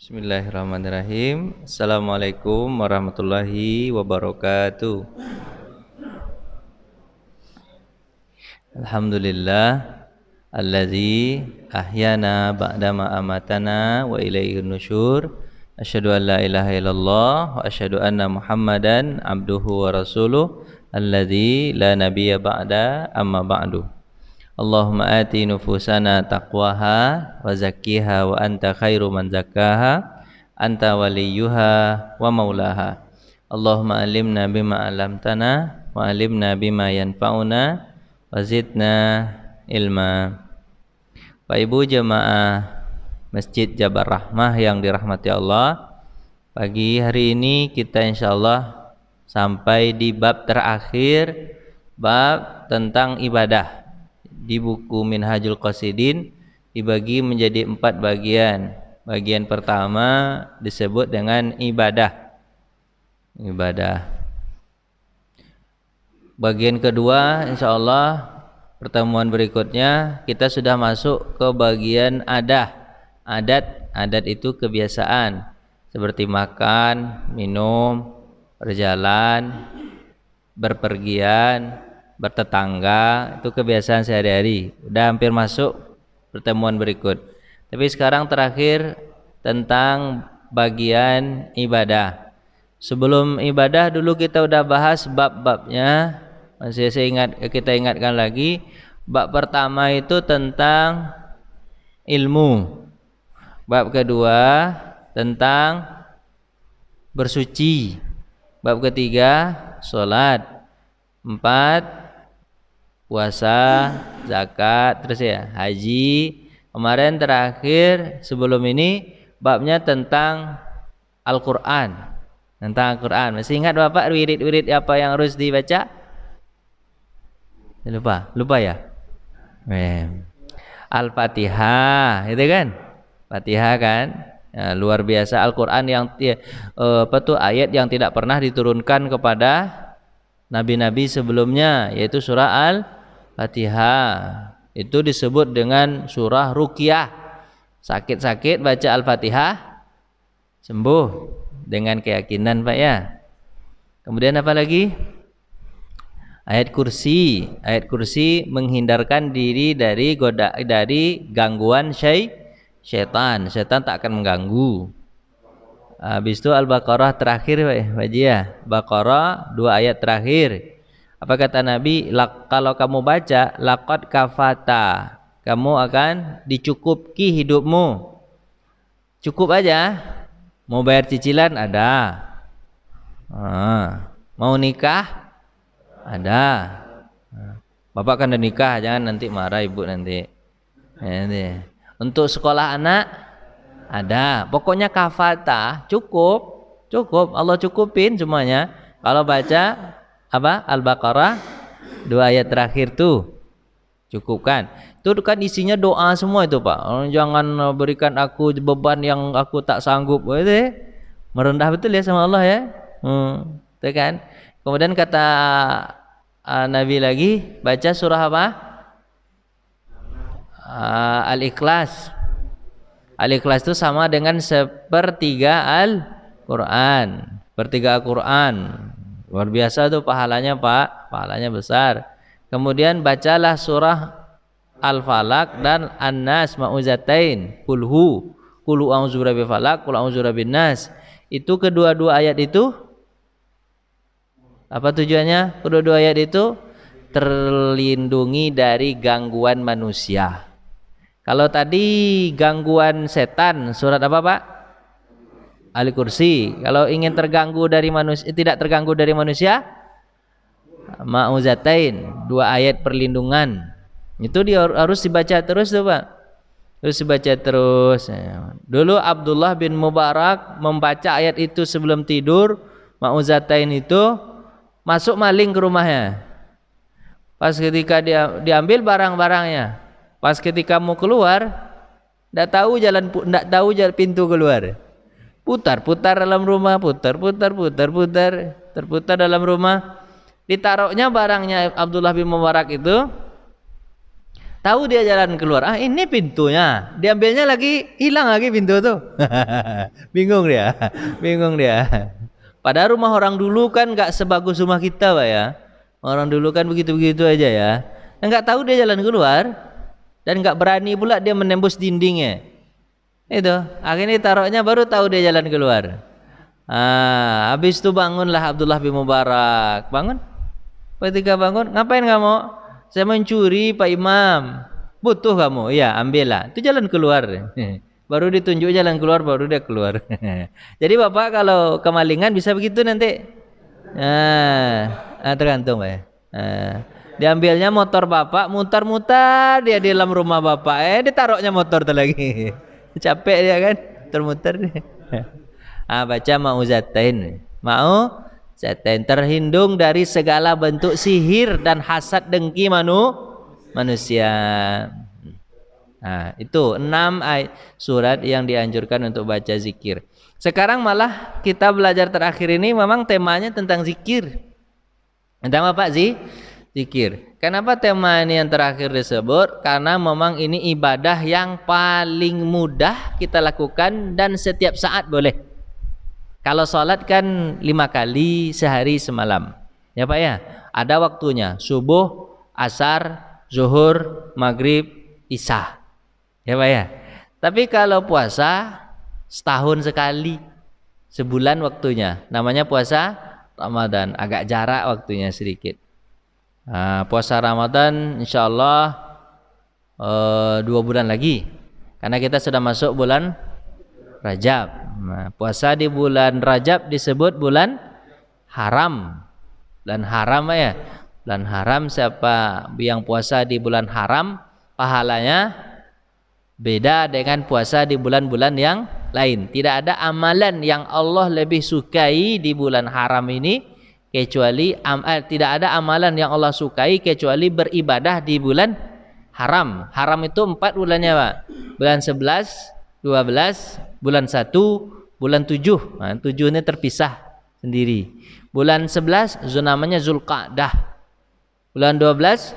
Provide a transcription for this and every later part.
Bismillahirrahmanirrahim. Assalamualaikum warahmatullahi wabarakatuh. Alhamdulillah allazi ahyana ba'dama amatana wa ilaihin nusyur. Asyhadu an la ilaha illallah wa asyhadu anna Muhammadan abduhu wa rasuluh allazi la nabiyya ba'da amma ba'du. Allahumma ati nufusana taqwaha wa zakkiha wa anta khairu man zakkaha anta waliyuha wa maulaha. Allahumma alimna bima alamtana wa alimna bima yanfa'una wa zidna ilma. Bapak Ibu jemaah Masjid Jabar Rahmah yang dirahmati Allah, pagi hari ini kita insyaallah sampai di bab terakhir, bab tentang ibadah. Di buku Minhajul Qasidin dibagi menjadi 4 bagian. Bagian pertama disebut dengan ibadah. Bagian kedua insyaallah pertemuan berikutnya kita sudah masuk ke bagian adat itu kebiasaan seperti makan, minum, berjalan, berpergian, bertetangga, itu kebiasaan sehari-hari. Udah hampir masuk pertemuan berikut. Tapi sekarang terakhir tentang bagian ibadah. Sebelum ibadah dulu kita udah bahas bab-babnya. Masih kita ingatkan lagi. Bab pertama itu tentang ilmu. Bab kedua tentang bersuci. Bab ketiga salat. 4 puasa, zakat, terus ya haji. Kemarin terakhir sebelum ini babnya tentang Al-Qur'an. Tentang Al-Qur'an. Masih ingat Bapak wirid-wirid apa yang harus dibaca? Lupa ya? Al-Fatihah, itu kan? Fatihah kan? Ya, luar biasa Al-Qur'an yang ayat yang tidak pernah diturunkan kepada nabi-nabi sebelumnya, yaitu surah Al-Fatihah. Itu disebut dengan surah ruqyah. Sakit-sakit baca Al-Fatihah sembuh dengan keyakinan, Pak ya. Kemudian apa lagi? Ayat kursi. Ayat kursi menghindarkan diri dari gangguan syaitan. Syaitan tak akan mengganggu. Habis itu Al-Baqarah terakhir Pak Haji ya. Baqarah 2 ayat terakhir. Apa kata Nabi? Kalau kamu baca laqad kafata, kamu akan dicukupi hidupmu. Cukup aja. Mau bayar cicilan ada. Mau nikah ada. Bapak kan udah nikah, jangan nanti marah ibu nanti. Untuk sekolah anak ada. Pokoknya kafata cukup Allah cukupin semuanya. Kalau baca apa? Al-Baqarah 2 ayat terakhir tuh cukupkan. Itu kan isinya doa semua itu, Pak. Jangan berikan aku beban yang aku tak sanggup. Itu merendah betul ya sama Allah ya. Itu kan. Kemudian kata Nabi lagi baca surah apa? Al-Ikhlas. Al-Ikhlas itu sama dengan 1/3 Al-Quran. 1/3 Al-Quran. Luar biasa tuh pahalanya, Pak. Pahalanya besar. Kemudian bacalah surah Al-Falaq dan An-Nas ma'uzatain. Qul a'udzu birabbil falaq, qul a'udzu birabbin nas. Itu kedua-dua ayat itu apa tujuannya? Kedua-dua ayat itu terlindungi dari gangguan manusia. Kalau tadi gangguan setan, surat apa Pak? Al-Kursi. Kalau ingin terganggu dari manusia, tidak terganggu dari manusia, Ma'uzatain, 2 ayat perlindungan. Itu harus dibaca terus tuh Pak. Harus dibaca terus. Dulu Abdullah bin Mubarak membaca ayat itu sebelum tidur, Ma'uzatain itu, masuk maling ke rumahnya. Pas ketika dia diambil barang-barangnya. Pas ketika mau keluar, tidak tahu jalan pintu keluar. Putar-putar dalam rumah, terputar dalam rumah. Ditaruhnya barangnya Abdullah bin Mubarak itu Tahu dia jalan keluar. Ah, ini pintunya. Diambilnya lagi, hilang lagi pintu tuh. Bingung dia. Bingung dia. Padahal rumah orang dulu kan nggak sebagus rumah kita, Pak ya. Orang dulu kan begitu-begitu aja ya. Nggak tahu dia jalan keluar dan nggak berani pula dia menembus dindingnya. Itu, akhirnya taruhnya baru tahu dia jalan keluar. Ah, habis itu bangunlah Abdullah bin Mubarak. Bangun. Ketika bangun, ngapain kamu? Saya mencuri Pak Imam. Butuh kamu? Iya, ambillah. Itu jalan keluar. Baru ditunjuk jalan keluar, baru dia keluar. Jadi Bapak kalau kemalingan bisa begitu nanti. Tergantung Pak ya. Diambilnya motor Bapak, mutar-mutar dia di dalam rumah Bapak. Ditaruhnya motor tuh lagi. Capek dia kan, termuter. Baca mauzatain. Mau zatain, terhindung dari segala bentuk sihir dan hasad dengki manusia. Nah, itu 6 ayat surat yang dianjurkan untuk baca zikir. Sekarang malah kita belajar terakhir ini memang temanya tentang zikir. Tentang apa sih? Zikir. Kenapa tema ini yang terakhir disebut? Karena memang ini ibadah yang paling mudah kita lakukan dan setiap saat boleh. Kalau sholat kan 5 kali sehari semalam, ya Pak ya. Ada waktunya, subuh, asar, zuhur, maghrib, isya, ya Pak ya. Tapi kalau puasa setahun sekali, sebulan waktunya. Namanya puasa Ramadan, agak jarak waktunya sedikit. Puasa Ramadan insya Allah 2 bulan lagi, karena kita sudah masuk bulan Rajab. Nah, puasa di bulan Rajab disebut bulan haram. Bulan haram ya. Bulan haram, siapa yang puasa di bulan haram pahalanya beda dengan puasa di bulan-bulan yang lain. Tidak ada amalan yang Allah lebih sukai di bulan haram ini kecuali tidak ada amalan yang Allah sukai kecuali beribadah di bulan haram. Haram itu 4 bulannya, Pak. Bulan 11, 12, bulan 1, bulan 7. Nah, 7 ini terpisah sendiri. Bulan 11 namanya Zulqa'dah. Bulan 12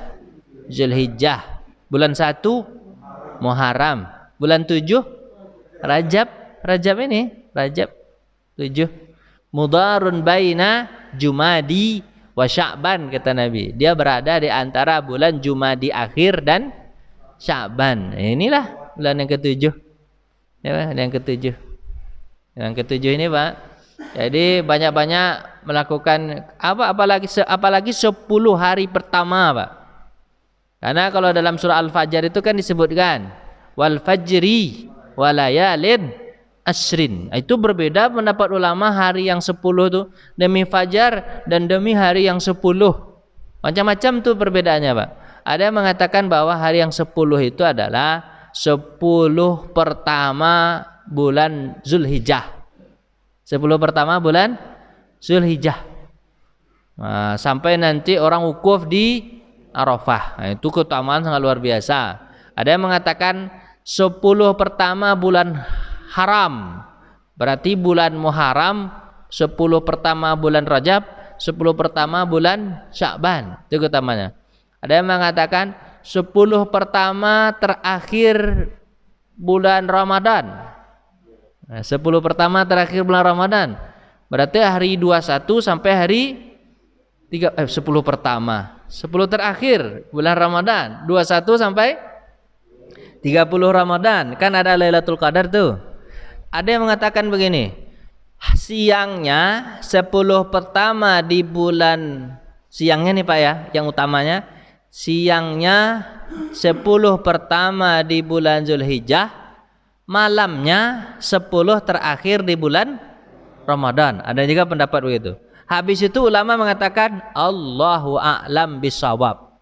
Zulhijjah. Bulan 1 Muharram. Bulan 7 Rajab. Rajab ini, Rajab 7. Mudharun baina Jumadi wa Sya'ban, kata Nabi. Dia berada di antara bulan Jumadi akhir dan Sya'ban. Inilah bulan yang ke-7. Ya, yang ke-7. Yang ke-7 ini, Pak. Jadi banyak-banyak melakukan apalagi 10 hari pertama, Pak. Karena kalau dalam surah Al-Fajr itu kan disebutkan wal fajri walayalin asrin. Itu berbeda pendapat ulama hari yang 10 tuh demi fajar dan demi hari yang 10. Macam-macam tuh perbedaannya, Pak. Ada yang mengatakan bahwa hari yang 10 itu adalah 10 pertama bulan Zulhijjah. 10 pertama bulan Zulhijjah. Nah, sampai nanti orang wukuf di Arafah. Nah, itu keutamaan sangat luar biasa. Ada yang mengatakan 10 pertama bulan haram. Berarti bulan Muharram, 10 pertama bulan Rajab, 10 pertama bulan Sya'ban. Itu keutamanya. Ada yang mengatakan 10 pertama terakhir bulan Ramadan. Nah, 10 pertama terakhir bulan Ramadan. Berarti hari 21 sampai hari 10 pertama. 10 terakhir bulan Ramadan. 21 sampai 30 Ramadan. Kan ada Lailatul Qadar tuh. Ada yang mengatakan begini. Siangnya 10 pertama di bulan, siangnya nih Pak ya, yang utamanya siangnya 10 pertama di bulan Zulhijjah, malamnya 10 terakhir di bulan Ramadan. Ada juga pendapat begitu. Habis itu ulama mengatakan Allahu a'lam bisawab.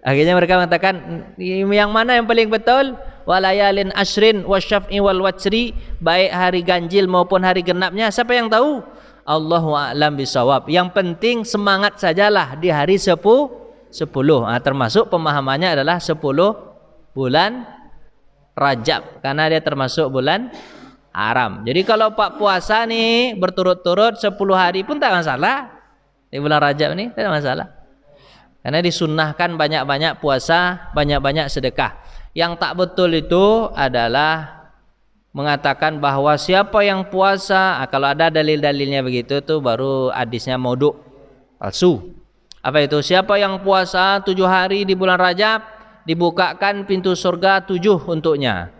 Akhirnya mereka mengatakan yang mana yang paling betul? Walayalin ashrin wasyaf'i wal watri, baik hari ganjil maupun hari genapnya, siapa yang tahu? Allahu a'lam bisawab. Yang penting semangat sajalah di hari 10. Termasuk pemahamannya adalah 10 bulan Rajab, karena dia termasuk bulan haram. Jadi kalau Pak puasa nih berturut-turut 10 hari pun tak masalah. Di bulan Rajab ini tidak masalah. Karena disunnahkan banyak-banyak puasa, banyak-banyak sedekah. Yang tak betul itu adalah mengatakan bahwa siapa yang puasa, kalau ada dalil-dalilnya begitu tuh baru hadisnya maudhu, palsu. Apa itu? Siapa yang puasa 7 hari di bulan Rajab, dibukakan pintu surga 7 untuknya.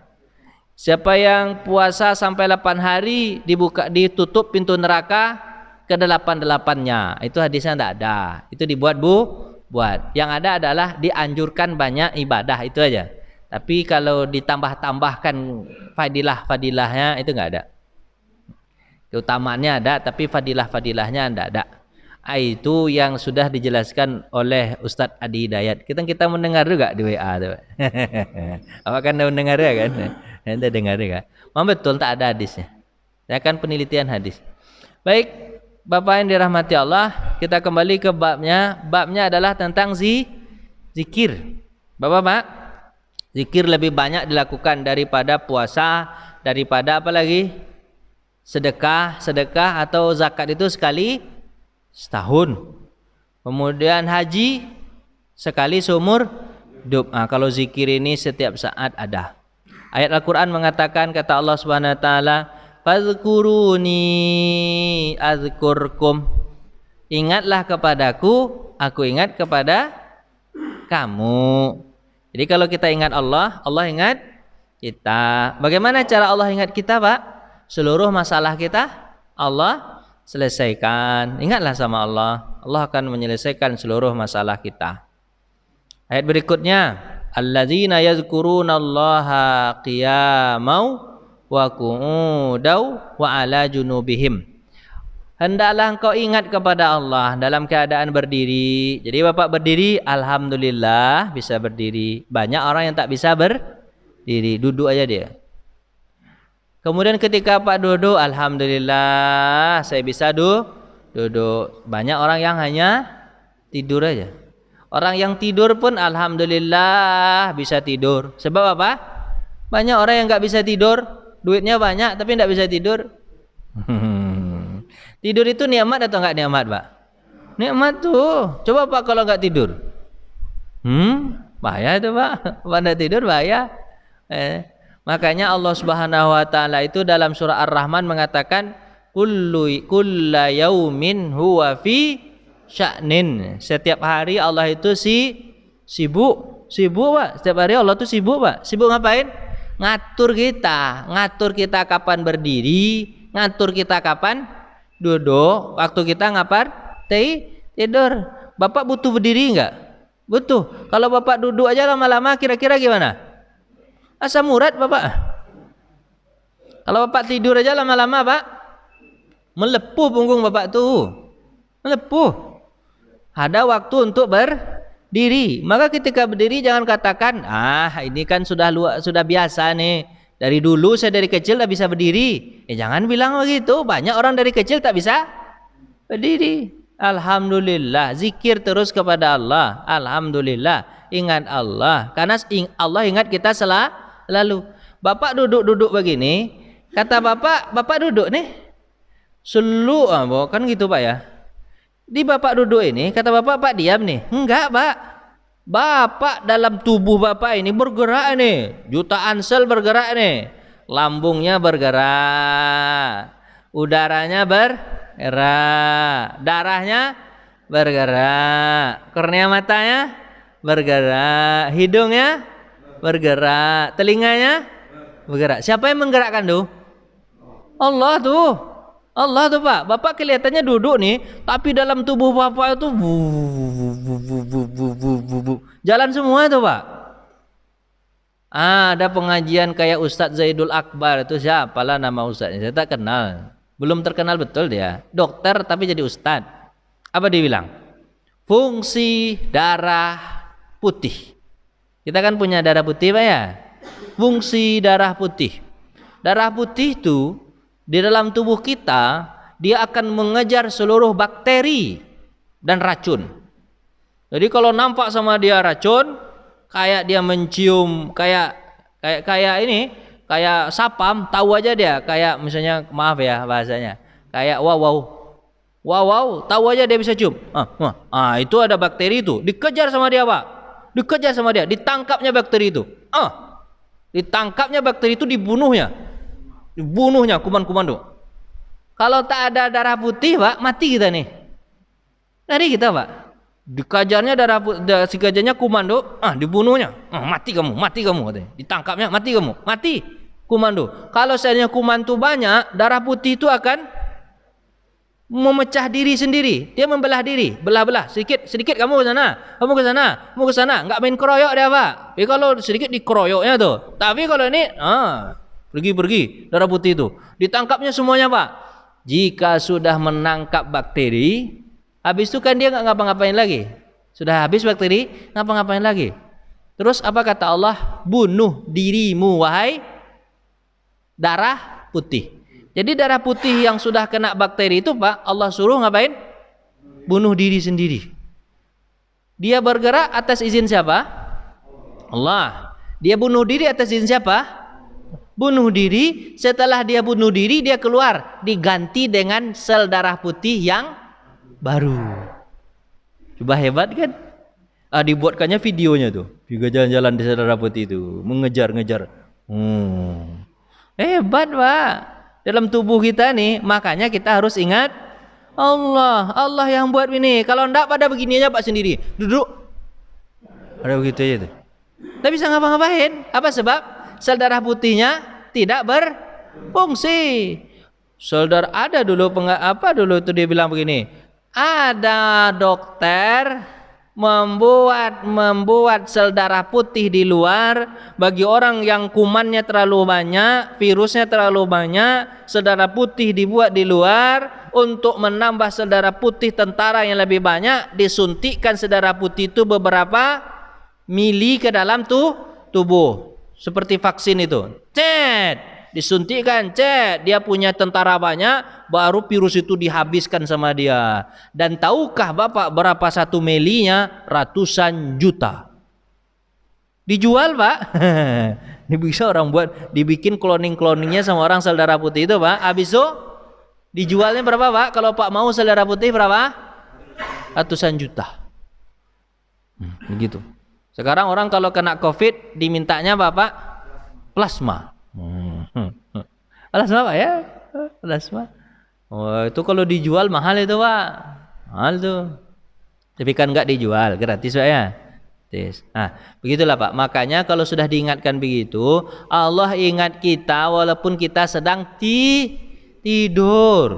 Siapa yang puasa sampai 8 hari, ditutup pintu neraka ke 8-8-nya. Itu hadisnya tidak ada. Itu dibuat buat. Yang ada adalah dianjurkan banyak ibadah, itu aja. Tapi kalau ditambah-tambahkan fadilah-fadilahnya itu enggak ada. Keutamaannya ada, tapi fadilah-fadilahnya enggak ada. Itu yang sudah dijelaskan oleh Ustadz Adi Hidayat. Kita mendengar juga di WA tuh. Apa kan mendengar ya kan? Anda dengar ya? Memang betul tak ada hadisnya. Ya kan penelitian hadis. Baik, Bapak yang dirahmati Allah, kita kembali ke babnya. Babnya adalah tentang zikir. Bapak, zikir lebih banyak dilakukan daripada puasa, daripada apa lagi? Sedekah atau zakat itu sekali setahun. Kemudian haji sekali seumur hidup. Kalau zikir ini setiap saat ada. Ayat Al-Qur'an mengatakan, kata Allah Subhanahu wa taala, "Fadhkuruni azkurkum." Ingatlah kepadaku, aku ingat kepada kamu. Jadi kalau kita ingat Allah, Allah ingat kita. Bagaimana cara Allah ingat kita, Pak? Seluruh masalah kita Allah selesaikan. Ingatlah sama Allah, Allah akan menyelesaikan seluruh masalah kita. Ayat berikutnya, alladzina yazkurunallaha qiyamau wa qu'udaw wa ala junubihim. Hendaklah engkau ingat kepada Allah dalam keadaan berdiri. Jadi Bapak berdiri, alhamdulillah bisa berdiri. Banyak orang yang tak bisa berdiri, duduk aja dia. Kemudian ketika Pak duduk, alhamdulillah saya bisa duduk. Banyak orang yang hanya tidur aja. Orang yang tidur pun alhamdulillah bisa tidur. Sebab apa? Banyak orang yang nggak bisa tidur, duitnya banyak tapi nggak bisa tidur. Tidur itu nikmat atau nggak nikmat, Pak? Nikmat tuh. Coba Pak kalau nggak tidur, bahaya itu Pak. Pada tidur bahaya. Makanya Allah Subhanahu Wa Taala itu dalam surah Ar-Rahman mengatakan, kulla yaumin huwa fi sya'nin. Setiap hari Allah itu sibuk Pak. Setiap hari Allah itu sibuk Pak. Sibuk ngapain? Ngatur kita kapan berdiri, ngatur kita kapan duduk, waktu kita ngapain tidur. Bapak butuh berdiri enggak? Butuh. Kalau Bapak duduk aja lama-lama kira-kira gimana? Asam urat Bapak. Kalau Bapak tidur aja lama-lama Pak, melepuh punggung Bapak tuh. Melepuh. Ada waktu untuk berdiri. Maka ketika berdiri jangan katakan, ini kan sudah biasa nih. Dari dulu saya dari kecil tak bisa berdiri. Jangan bilang begitu. Banyak orang dari kecil tak bisa berdiri. Alhamdulillah. Zikir terus kepada Allah. Alhamdulillah. Ingat Allah. Karena Allah ingat kita selalu. Bapak duduk begini. Kata Bapak duduk nih. Kan gitu Pak ya. Di Bapak duduk ini, kata Bapak diam nih. Enggak Pak. Bapak dalam tubuh Bapak ini bergerak nih. Jutaan sel bergerak nih. Lambungnya bergerak. Udaranya bergerak. Darahnya bergerak. Kornea matanya bergerak. Hidungnya bergerak. Telinganya bergerak. Siapa yang menggerakkan tuh? Allah tuh Pak. Bapak kelihatannya duduk nih, tapi dalam tubuh Bapak itu jalan semua tuh Pak. Ada pengajian kayak Ustadz Zaidul Akbar, itu siapalah nama Ustadznya, saya tak kenal. Belum terkenal betul dia. Dokter tapi jadi Ustadz. Apa dia bilang? Fungsi darah putih. Kita kan punya darah putih Pak ya. Fungsi darah putih. Darah putih itu di dalam tubuh kita, dia akan mengejar seluruh bakteri dan racun. Jadi kalau nampak sama dia racun, kayak dia mencium, kayak sapam, tahu aja dia. Kayak misalnya, maaf ya bahasanya, kayak wow, Wow, tahu aja dia bisa cium. Itu ada bakteri itu. Dikejar sama dia, Pak. Dikejar sama dia, ditangkapnya bakteri itu. Ditangkapnya bakteri itu, dibunuhnya. Dibunuhnya kuman-kuman tuh. Kalau tak ada darah putih, Pak, mati kita nih. Mati kita, Pak. Dikejarnya si gajahnya komando, dibunuhnya, mati kamu katanya. Ditangkapnya, mati kamu, mati komando. Kalau seandainya kuman itu banyak, darah putih itu akan memecah diri sendiri, dia membelah diri, belah-belah, sedikit kamu ke sana, kamu ke sana, nggak main keroyok dia, Pak. Tapi kalau sedikit dikeroyoknya tuh. Tapi kalau ini, pergi darah putih itu, ditangkapnya semuanya, Pak. Jika sudah menangkap bakteri, habis itu kan dia nggak ngapa-ngapain lagi. Sudah habis bakteri, ngapa-ngapain lagi? Terus apa kata Allah? Bunuh dirimu wahai darah putih. Jadi darah putih yang sudah kena bakteri itu, Pak, Allah suruh ngapain? Bunuh diri sendiri. Dia bergerak atas izin siapa? Allah. Dia bunuh diri atas izin siapa? Bunuh diri. Setelah dia bunuh diri, dia keluar, diganti dengan sel darah putih yang baru. Coba hebat kan? Dibuatkannya videonya tuh, juga jalan-jalan di darah putih itu, mengejar-ngejar. Hebat, Pak. Dalam tubuh kita nih, makanya kita harus ingat Allah yang buat ini. Kalau enggak pada begini aja, Pak, sendiri duduk ada begitu aja tuh, tidak bisa ngapa-ngapain. Apa sebab? Sel darah putihnya tidak berfungsi. Sel darah ada dulu dulu itu dia bilang begini, ada dokter membuat sel darah putih di luar bagi orang yang kumannya terlalu banyak, virusnya terlalu banyak. Sel darah putih dibuat di luar untuk menambah sel darah putih tentara yang lebih banyak. Disuntikkan sel darah putih itu beberapa mili ke dalam tubuh, seperti vaksin itu. Disuntikkan, dia punya tentara banyak, baru virus itu dihabiskan sama dia. Dan tahukah Bapak berapa satu melinya? Ratusan juta. Dijual, Pak. Ini bisa orang buat, dibikin cloning-cloningnya sama orang sel darah putih itu, Pak. Habis itu dijualnya berapa, Pak? Kalau Pak mau sel darah putih berapa? Ratusan juta. Begitu. Sekarang orang kalau kena COVID dimintanya Bapak plasma. Plasma, Pak, ya? Plasma. Itu kalau dijual mahal itu, Pak. Mahal tuh. Tapi kan enggak dijual, gratis, Pak, ya. Gratis. Begitulah, Pak. Makanya kalau sudah diingatkan begitu, Allah ingat kita walaupun kita sedang tidur.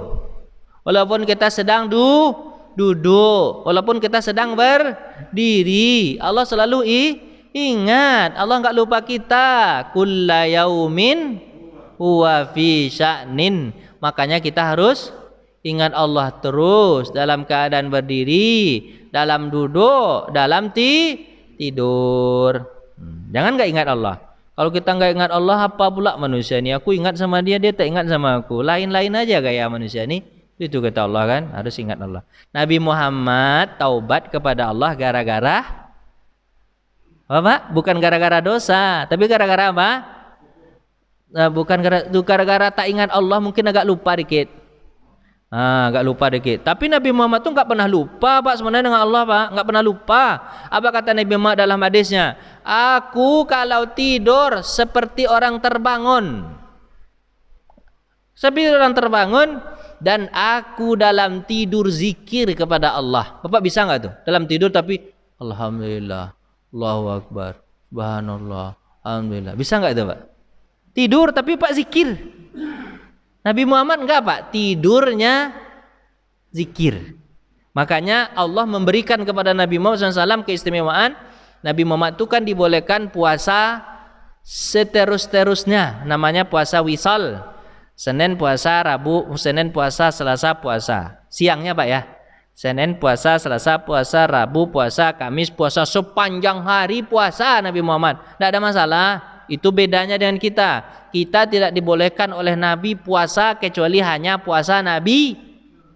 Walaupun kita sedang duduk, walaupun kita sedang berdiri, Allah selalu ingat. Allah enggak lupa kita. Kulla yaumin huwa fi sya'nin. Makanya kita harus ingat Allah terus dalam keadaan berdiri, dalam duduk, dalam tidur. Jangan enggak ingat Allah. Kalau kita enggak ingat Allah, apa pula manusia ini? Aku ingat sama dia, dia tak ingat sama aku. Lain-lain aja gaya manusia ini. Itu kata Allah kan, harus ingat Allah. Nabi Muhammad taubat kepada Allah gara-gara apa? Bukan gara-gara dosa, tapi gara-gara apa? Bukan gara-gara tak ingat Allah, mungkin agak lupa dikit. Agak lupa dikit. Tapi Nabi Muhammad tuh enggak pernah lupa, Pak, sebenarnya dengan Allah, Pak. Enggak pernah lupa. Apa kata Nabi Muhammad dalam hadisnya? Aku kalau tidur seperti orang terbangun. Seperti orang terbangun, dan aku dalam tidur zikir kepada Allah. Bapak bisa enggak tuh? Dalam tidur tapi alhamdulillah, Allahu Akbar, subhanallah, alhamdulillah. Bisa enggak itu, Pak? Tidur tapi Pak zikir. Nabi Muhammad enggak, Pak, tidurnya zikir. Makanya Allah memberikan kepada Nabi Muhammad SAW keistimewaan. Nabi Muhammad itu kan dibolehkan puasa seterus-terusnya, namanya puasa wisal. Senin puasa, Rabu, Senin puasa, Selasa puasa. Siangnya, Pak, ya. Senin puasa, Selasa puasa, Rabu puasa, Kamis puasa, sepanjang hari puasa Nabi Muhammad. Tidak ada masalah. Itu bedanya dengan kita. Kita tidak dibolehkan oleh Nabi puasa kecuali hanya puasa Nabi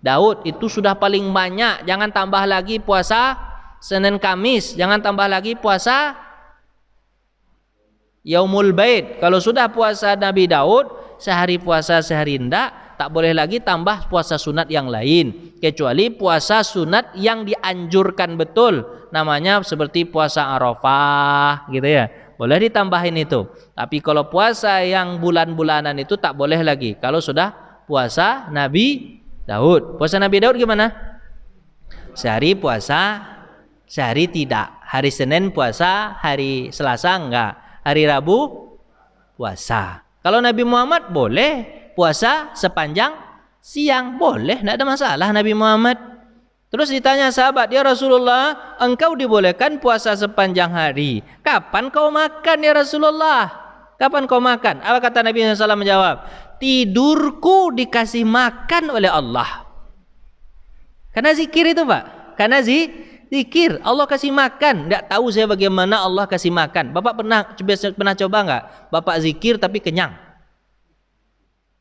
Daud. Itu sudah paling banyak. Jangan tambah lagi puasa Senin Kamis. Jangan tambah lagi puasa Yaumul Bait. Kalau sudah puasa Nabi Daud, sehari puasa sehari enggak, tak boleh lagi tambah puasa sunat yang lain, kecuali puasa sunat yang dianjurkan betul, namanya seperti puasa Arafah gitu ya, boleh ditambahin itu. Tapi kalau puasa yang bulan-bulanan itu tak boleh lagi. Kalau sudah puasa Nabi Daud, puasa Nabi Daud gimana? Sehari puasa, sehari tidak. Hari Senin puasa, hari Selasa enggak. Hari Rabu puasa. Kalau Nabi Muhammad boleh puasa sepanjang siang, boleh, tidak ada masalah Nabi Muhammad. Terus ditanya sahabat, ya Rasulullah, engkau dibolehkan puasa sepanjang hari, kapan kau makan ya Rasulullah? Kapan kau makan? Apa kata Nabi SAW menjawab? Tidurku dikasih makan oleh Allah. Karena zikir itu Pak, karena zikir Allah kasih makan. Tidak tahu saya bagaimana Allah kasih makan. Bapak pernah coba nggak? Bapak zikir tapi kenyang.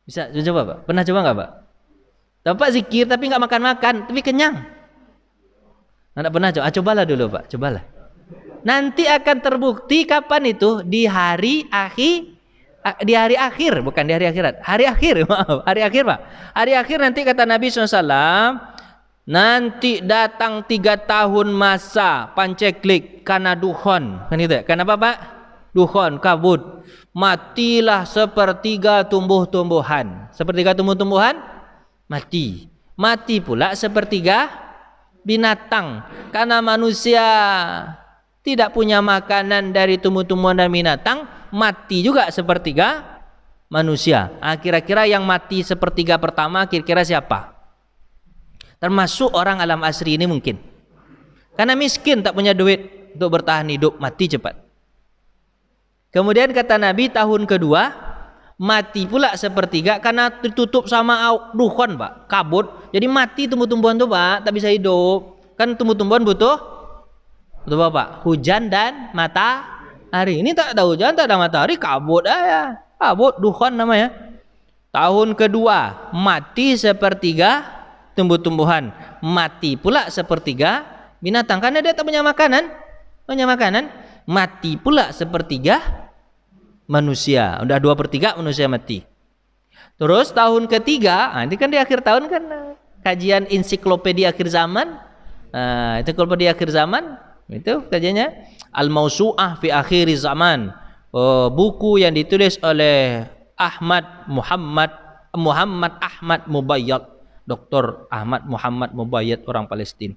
Bisa coba Pak? Pernah coba nggak Pak? Bapak zikir tapi nggak makan-makan, tapi kenyang. Nggak pernah coba? Cobalah dulu Pak, cobalah. Nanti akan terbukti kapan itu? Di hari akhir, bukan di hari akhirat. Hari akhir, maaf, hari akhir Pak. Hari akhir nanti kata Nabi SAW. Nanti datang 3 tahun masa panceklik karena dukhon, kan itu? Kenapa Pak? Dukhon, kabut. Matilah sepertiga tumbuh-tumbuhan. Sepertiga tumbuh-tumbuhan mati. Mati pula sepertiga binatang. Karena manusia tidak punya makanan dari tumbuh-tumbuhan dan binatang, mati juga sepertiga manusia. Kira-kira yang mati sepertiga pertama kira-kira siapa? Termasuk orang alam asri ini mungkin. Karena miskin, tak punya duit untuk bertahan hidup, mati cepat. Kemudian kata Nabi tahun kedua, mati pula sepertiga karena ditutup sama dukhon Pak, kabut. Jadi mati tumbuh-tumbuhan tuh Pak, tak bisa hidup. Kan tumbuh-tumbuhan butuh apa Pak? Hujan dan matahari. Ini tak ada hujan, tak ada matahari, kabut aja. Kabut, dukhon namanya. Tahun kedua, mati sepertiga tumbuh-tumbuhan, mati pula sepertiga binatang karena dia tak punya makanan, mati pula sepertiga manusia. Udah 2/3 manusia mati. Terus tahun ketiga, ini kan di akhir tahun kan kajian ensiklopedia akhir zaman. Ensiklopedia akhir zaman itu kajiannya Al-Mausu'ah fi Akhir Zaman. Buku yang ditulis oleh Muhammad Ahmad Mubayyad. Dr. Ahmad Muhammad Mubayyad, orang Palestina.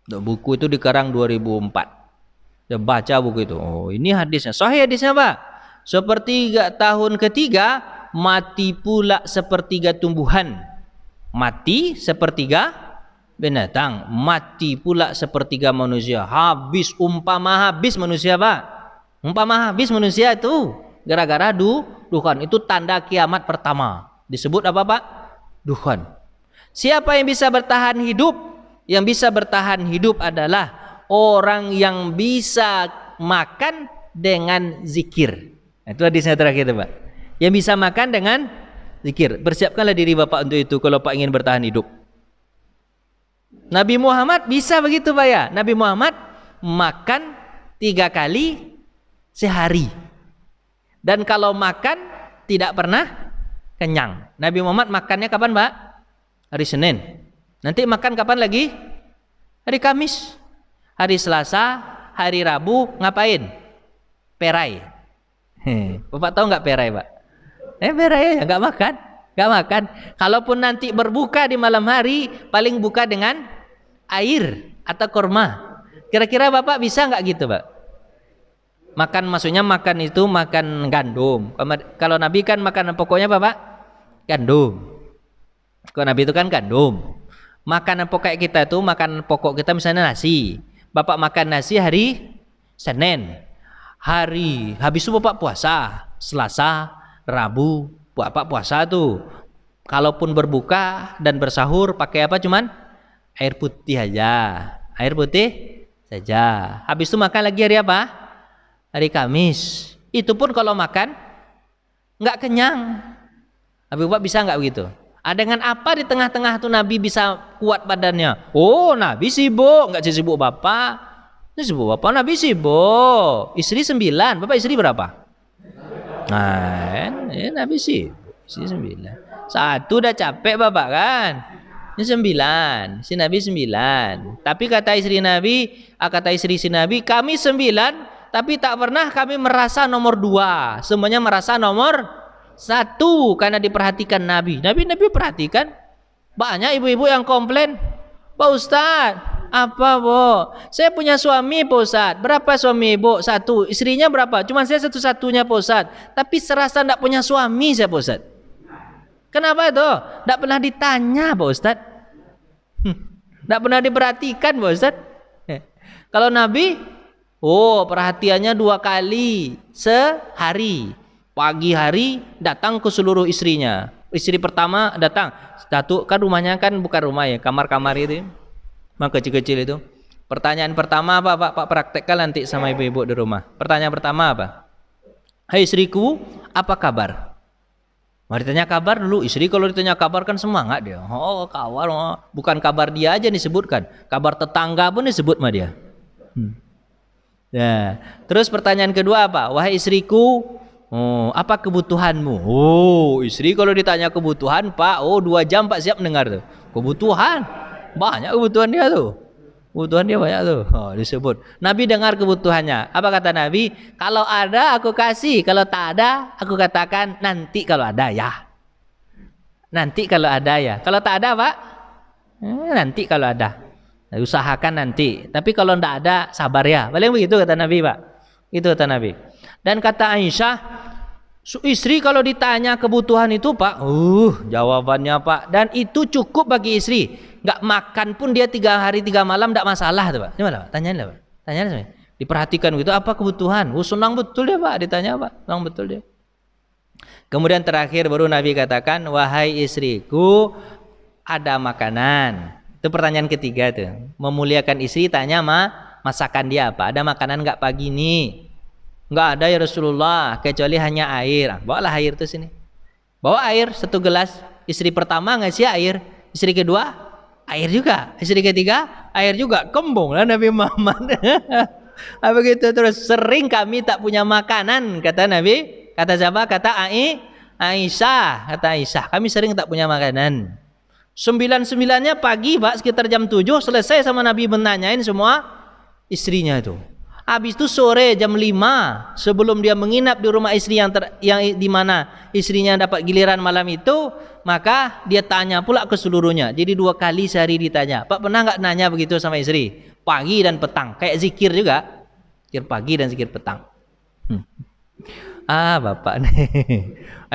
Buku itu dikarang 2004. Dia baca buku itu. Oh, ini hadisnya. Sahih hadisnya Pak. Sepertiga tahun ketiga mati pula sepertiga tumbuhan. Mati sepertiga binatang. Mati pula sepertiga manusia. Umpama habis manusia Pak. Umpama habis manusia itu gara-gara dukhon. Itu tanda kiamat pertama. Disebut apa Pak? Dukhon. Siapa yang bisa bertahan hidup? Yang bisa bertahan hidup adalah orang yang bisa makan dengan zikir. Itu hadisnya terakhir Pak. Yang bisa makan dengan zikir. Persiapkanlah diri Bapak untuk itu kalau Pak ingin bertahan hidup. Nabi Muhammad bisa begitu Pak ya. Nabi Muhammad makan 3 kali sehari. Dan kalau makan tidak pernah kenyang. Nabi Muhammad makannya kapan Pak? Hari Senin. Nanti makan kapan lagi? Hari Kamis. Hari Selasa, hari Rabu ngapain? Perai. Bapak tahu nggak perai Pak? Perai ya nggak makan. Nggak makan. Kalaupun nanti berbuka di malam hari, paling buka dengan air atau kurma. Kira-kira Bapak bisa nggak gitu Pak? Makan maksudnya makan itu makan gandum. Kalau Nabi kan makanan pokoknya apa Pak? Gandum. Kalau Nabi itu kan gandum. Makanan pokok kita itu, makanan pokok kita misalnya nasi. Bapak makan nasi hari Senin. Habis itu Bapak puasa. Selasa, Rabu, Bapak puasa tuh. Kalaupun berbuka dan bersahur pakai apa cuman? Air putih aja. Air putih saja. Habis itu makan lagi hari apa? Hari Kamis. Itu pun kalau makan nggak kenyang. Habib Bapak bisa nggak begitu? Dengan apa di tengah-tengah tuh Nabi bisa kuat badannya? Oh, Nabi sibuk, nggak sibuk Bapak. Ini sibuk Bapak, Nabi sibuk. Istri 9, Bapak istri berapa? Nah, Nabi sibuk, istri 9. Satu dah capek bapak kan. Ini 9, si Nabi 9. Tapi kata istri Nabi, kata istri si Nabi, kami 9, tapi tak pernah kami merasa nomor 2. Semuanya merasa nomor 1 karena diperhatikan Nabi. Nabi perhatikan. Banyak ibu-ibu yang komplain, Pak Ustadz, apa bu? Saya punya suami Pak Ustadz. Berapa suami ibu? 1. Istrinya berapa? Cuma saya satu-satunya Pak Ustadz. Tapi serasa tidak punya suami saya Pak Ustadz. Kenapa itu? Tidak pernah ditanya Pak Ustadz. Tidak pernah diperhatikan Pak Ustadz. Kalau Nabi, perhatiannya 2 kali sehari. Pagi hari datang ke seluruh istrinya. Istri pertama datang. Satu kan rumahnya kan bukan rumah ya, kamar-kamar itu. Maka kecil-kecil itu. Pertanyaan pertama apa Pak praktekkan nanti sama ibu-ibu di rumah. Pertanyaan pertama apa? Hai istriku, apa kabar? Mari ditanya kabar dulu. Istri kalau ditanya kabar kan semangat dia. Oh kabar, bukan kabar dia aja disebutkan, kabar tetangga pun disebut sama dia. Nah, terus pertanyaan kedua apa? Wahai istriku, apa kebutuhanmu? Istri kalau ditanya kebutuhan Pak, 2 jam Pak siap mendengar tuh. Kebutuhan, banyak kebutuhan dia tuh. Kebutuhan dia banyak tuh. Disebut. Nabi dengar kebutuhannya. Apa kata Nabi? Kalau ada aku kasih, kalau tak ada aku katakan nanti kalau ada ya. Nanti kalau ada ya. Kalau tak ada Pak, nanti kalau ada. Usahakan nanti. Tapi kalau tidak ada sabar ya. Paling begitu kata Nabi Pak. Itu kata Nabi. Dan kata Aisyah, istri kalau ditanya kebutuhan itu Pak, jawabannya Pak. Dan itu cukup bagi istri. Nggak makan pun dia 3 hari 3 malam tidak masalah tuh Pak. Gimana Pak? Tanyain lah Pak. Tanyain sama. Diperhatikan gitu apa kebutuhan. Senang betul dia Pak ditanya Pak. Senang betul dia. Kemudian terakhir baru Nabi katakan, wahai istriku, ada makanan. Itu pertanyaan ketiga tuh. Memuliakan istri tanya masakan dia apa? Ada makanan nggak pagi ini? Nggak ada ya Rasulullah, kecuali hanya air. Bawalah air tuh sini. Bawa air 1 gelas. Istri pertama ngasih air. Istri kedua air juga, istri ketiga air juga. Kembung lah Nabi Muhammad. Begitu terus. Sering kami tak punya makanan kata Nabi. Kata siapa? Kata Aisyah. Kata Aisyah, kami sering tak punya makanan. 9-9-nya pagi Pak, sekitar jam 7 selesai sama Nabi menanyain semua istrinya itu. Habis itu sore jam 5 sebelum dia menginap di rumah istri yang di mana istrinya dapat giliran malam itu, maka dia tanya pula ke seluruhnya. Jadi 2 kali sehari ditanya. Pak pernah nggak nanya begitu sama istri? Pagi dan petang. Kayak zikir juga. Zikir pagi dan zikir petang. Bapak nih.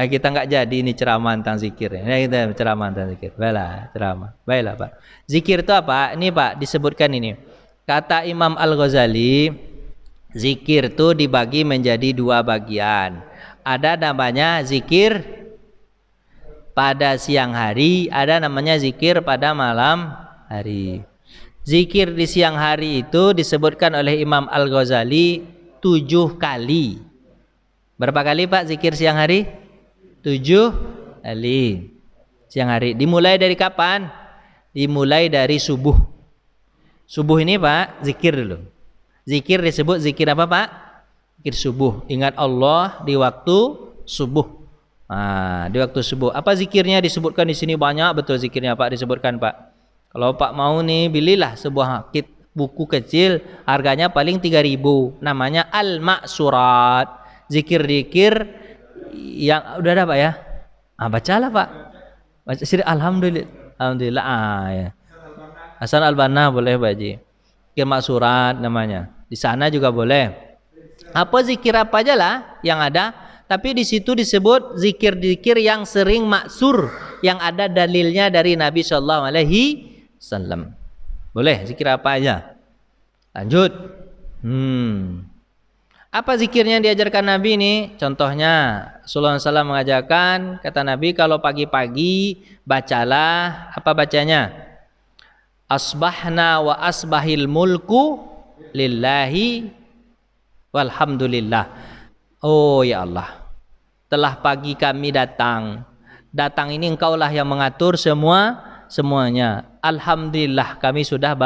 Kita nggak jadi ini ceramah tentang zikir. Kita ceramah tentang zikir. Baiklah, ceramah. Baiklah Pak. Zikir itu apa? Ini Pak disebutkan ini. Kata Imam Al-Ghazali, zikir itu dibagi menjadi 2 bagian. Ada namanya zikir pada siang hari, ada namanya zikir pada malam hari. Zikir di siang hari itu disebutkan oleh Imam Al-Ghazali 7 kali. Berapa kali Pak zikir siang hari? 7 kali. Siang hari. Dimulai dari kapan? Dimulai dari subuh. Subuh ini Pak, zikir dulu. Zikir disebut zikir apa Pak? Zikir subuh. Ingat Allah di waktu subuh. Di waktu subuh. Apa zikirnya disebutkan di sini banyak betul zikirnya Pak disebutkan Pak. Kalau Pak mau nih belilah sebuah buku kecil, harganya paling 3.000. Namanya Al-Ma'surat. Zikir-zikir yang udah ada Pak ya. Bacalah Pak. Baca siri alhamdulillah. Alhamdulillah. Ya. Hasan Al-Banna boleh Pak Haji. Zikir Ma'surat namanya. Di sana juga boleh. Apa zikir apa aja lah yang ada, tapi di situ disebut zikir-zikir yang sering maksur, yang ada dalilnya dari Nabi sallallahu alaihi wasallam. Boleh zikir apa aja. Lanjut. Apa zikirnya yang diajarkan Nabi ini? Contohnya Rasulullah SAW mengajarkan, kata Nabi kalau pagi-pagi bacalah, apa bacanya? Asbahna wa asbahil mulku lillahi walhamdulillah. Oh ya Allah, telah pagi kami datang. Datang ini engkaulah yang mengatur semuanya. Alhamdulillah kami sudah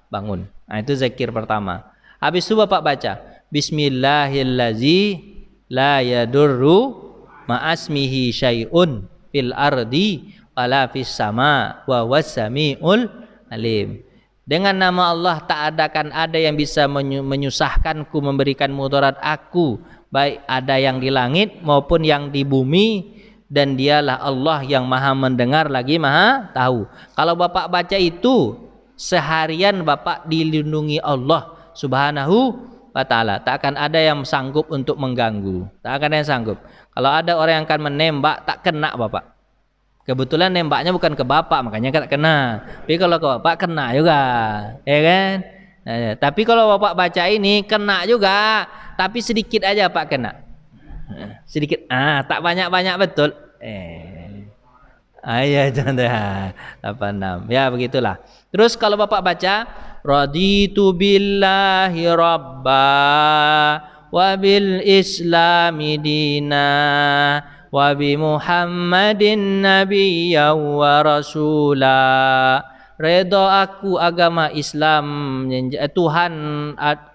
bangun. Nah, itu zikir pertama. Habis itu Bapak baca Bismillahirrahmanirrahim la yadurru ma'asmihi syai'un fil ardi wala fis sama wa was-sami'ul alim. Dengan nama Allah tak akan ada yang bisa menyusahkanku, memberikan mudarat aku, baik ada yang di langit maupun yang di bumi, dan dialah Allah yang maha mendengar lagi maha tahu. Kalau Bapak baca itu seharian Bapak dilindungi Allah Subhanahu wa ta'ala. Tak akan ada yang sanggup untuk mengganggu, tak akan ada yang sanggup. Kalau ada orang yang akan menembak, tak kena Bapak. Kebetulan nembaknya bukan ke Bapak, makanya tak kena. Tapi kalau ke Bapak kena juga, ya kan? Nah, tapi kalau Bapak baca ini kena juga, tapi sedikit aja Pak kena. Sedikit, tak banyak-banyak betul. Ayah contoh 86. Ya begitulah. Terus kalau Bapak baca raditu billahi rabba wa bil islami dina wa bi Muhammadin nabiyya wa rasula. Redha aku agama Islam, Tuhan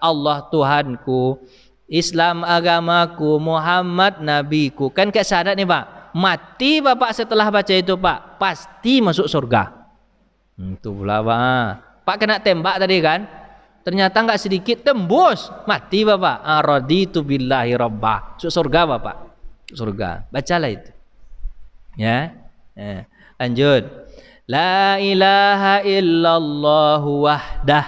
Allah Tuhanku, Islam agamaku, Muhammad nabiku. Kan kayak syahadat nih Pak. Mati Bapak setelah baca itu Pak, pasti masuk surga. Itu pula Pak. Pak kena tembak tadi kan? Ternyata enggak sedikit, tembus, mati Bapak. Raditu billahi rabbah. Masuk surga Bapak. Surga. Bacalah itu. Ya. Lanjut. La ilaha illallah wahdah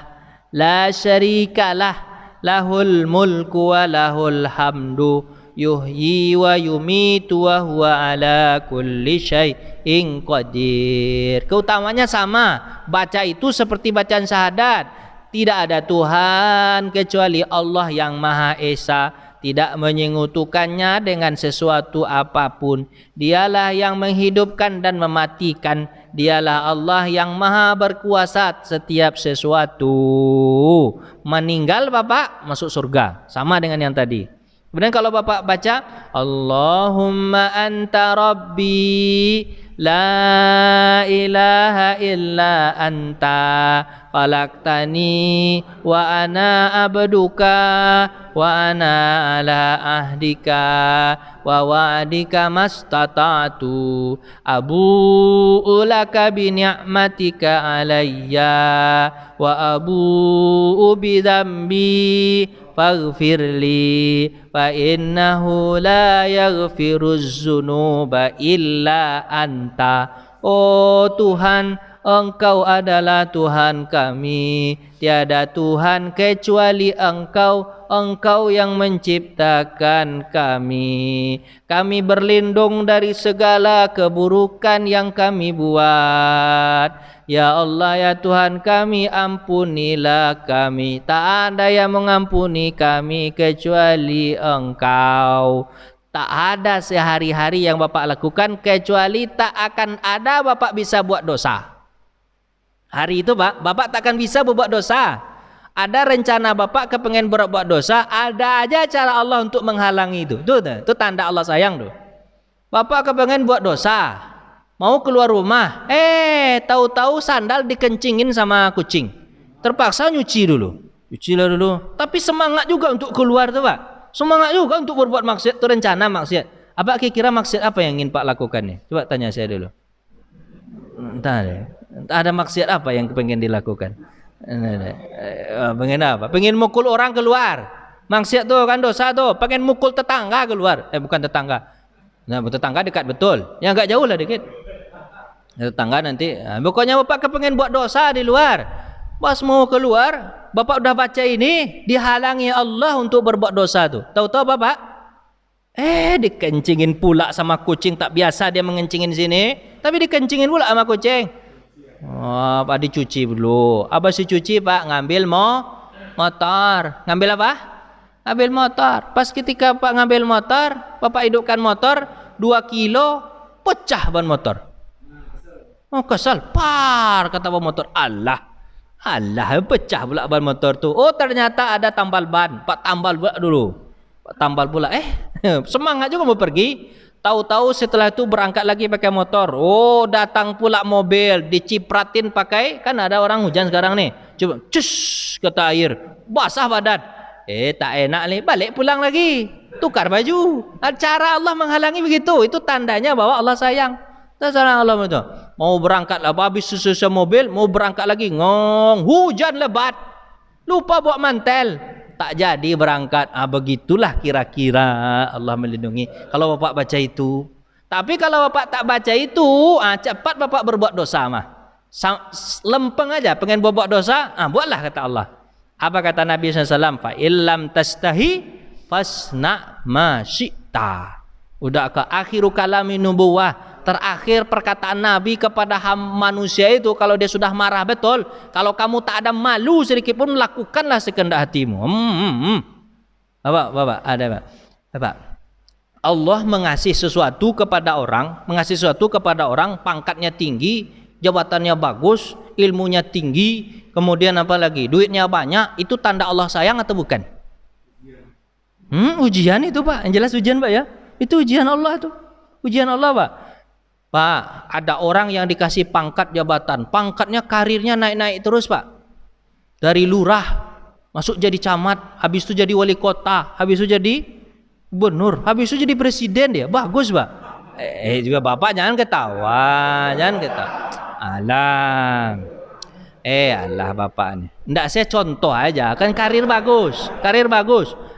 la syarikalah lahul mulku wa lahul hamdu yuhyi wa yumitu wa huwa ala kulli syai'in qadir. Keutamanya sama. Baca itu seperti bacaan syahadat. Tidak ada Tuhan kecuali Allah yang Maha Esa, tidak menyekutukannya dengan sesuatu apapun. Dialah yang menghidupkan dan mematikan. Dialah Allah yang Maha berkuasa setiap sesuatu. Meninggal Bapak masuk surga, sama dengan yang tadi. Kemudian kalau Bapak baca Allahumma anta rabbi la ilaha illa anta khalaqtani wa ana abduka wa ana ala ahdika wa wa'dika mastata'tu abu'u laka bi ni'matika alayya wa abu'u bi dzambi faghfirli fa innahu la yaghfiruz dzunuba illa anta. Oh Tuhan, Engkau adalah Tuhan kami, tiada Tuhan kecuali Engkau, Engkau yang menciptakan kami. Kami berlindung dari segala keburukan yang kami buat. Ya Allah, ya Tuhan kami, ampunilah kami. Tak ada yang mengampuni kami kecuali Engkau. Tak ada sehari-hari yang Bapak lakukan kecuali tak akan ada Bapak bisa buat dosa. Hari itu Bapak takkan bisa berbuat dosa. Ada rencana Bapak kepengen berbuat dosa, ada aja cara Allah untuk menghalangi itu. Itu tanda Allah sayang tuh. Bapak kepengen buat dosa, mau keluar rumah, tahu-tahu sandal dikencingin sama kucing. Terpaksa nyuci dulu. Cucilah dulu. Tapi semangat juga untuk keluar tuh Pak. Semangat juga untuk berbuat maksiat, itu rencana maksiat. Apa kira maksiat apa yang ingin Pak lakukan nih? Coba tanya saya dulu. Entah deh. Ada maksiat apa yang pengen dilakukan? Pengen apa? Pengen mukul orang keluar. Maksiat tuh kan dosa tuh. Pengen mukul tetangga keluar. Bukan tetangga. Nah, tetangga dekat betul. Ya enggak jauh lah dikit. Tetangga nanti. Pokoknya Bapak kepengen buat dosa di luar. Pas mau keluar, Bapak udah baca ini, dihalangi Allah untuk berbuat dosa tuh. Tahu-tahu Bapak? Dikencingin pula sama kucing. Tak biasa dia mengencingin sini, tapi dikencingin pula sama kucing. Pak dicuci dulu. Apa sih cuci Pak? Ngambil motor. Ngambil apa? Ngambil motor. Pas ketika Pak ngambil motor, Bapak hidupkan motor 2 kilo, pecah ban motor. Kesal, kata ban motor. Allah, pecah pula ban motor tuh. Oh ternyata ada tambal ban. Pak tambal pula dulu. Pak tambal pula. Semangat juga mau pergi. Tahu-tahu setelah itu berangkat lagi pakai motor. Oh datang pula mobil, dicipratin pakai, kan ada orang hujan sekarang nih. Coba cus kata air, basah badan. Tak enak nih, balik pulang lagi, tukar baju. Cara Allah menghalangi begitu. Itu tandanya bahwa Allah sayang. Terserah Allah itu. Mau berangkat lah, habis selesai mobil, mau berangkat lagi, ngong, hujan lebat, lupa bawa mantel, tak jadi berangkat. Begitulah kira-kira Allah melindungi. Kalau bapak baca itu. Tapi kalau bapak tak baca itu, cepat bapak berbuat dosa mah. Lempeng aja, pengen buat dosa, buatlah kata Allah. Apa kata Nabi SAW? Fa illam tastahi fasna ma syi'ta. Udah ke akhiru kalami nubuwah, terakhir perkataan Nabi kepada manusia itu kalau dia sudah marah betul, kalau kamu tak ada malu sedikit pun, lakukanlah sekehendak hatimu. Bapak, ada Pak. Bapak, Allah mengasih sesuatu kepada orang, pangkatnya tinggi, jabatannya bagus, ilmunya tinggi, kemudian apa lagi? Duitnya banyak, itu tanda Allah sayang atau bukan? Ujian itu Pak, yang jelas ujian Pak ya. Itu ujian Allah tuh. Ujian Allah Pak. Pak, ada orang yang dikasih pangkat jabatan, pangkatnya karirnya naik-naik terus Pak. Dari lurah masuk jadi camat, habis itu jadi wali kota, habis itu jadi gubernur, habis itu jadi presiden dia. Bagus Pak. Juga Bapak jangan ketawa, Alah. Allah Bapak nih. Enggak, saya contoh aja, kan karir bagus.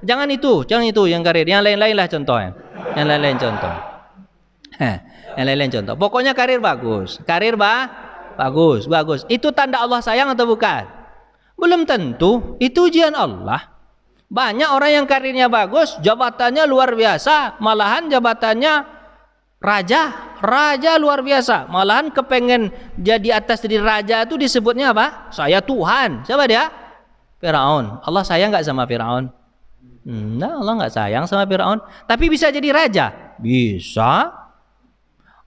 Jangan itu yang karir, yang lain-lain lah contohnya. Yang lain-lain contoh. Pokoknya karir bagus. Bagus. Itu tanda Allah sayang atau bukan? Belum tentu. Itu ujian Allah. Banyak orang yang karirnya bagus, jabatannya luar biasa, malahan jabatannya raja luar biasa, malahan kepengen jadi atas dari raja itu disebutnya apa? Saya Tuhan. Siapa dia? Firaun. Allah sayang nggak sama Firaun? Nah, Allah nggak sayang sama Firaun. Tapi bisa jadi raja? Bisa.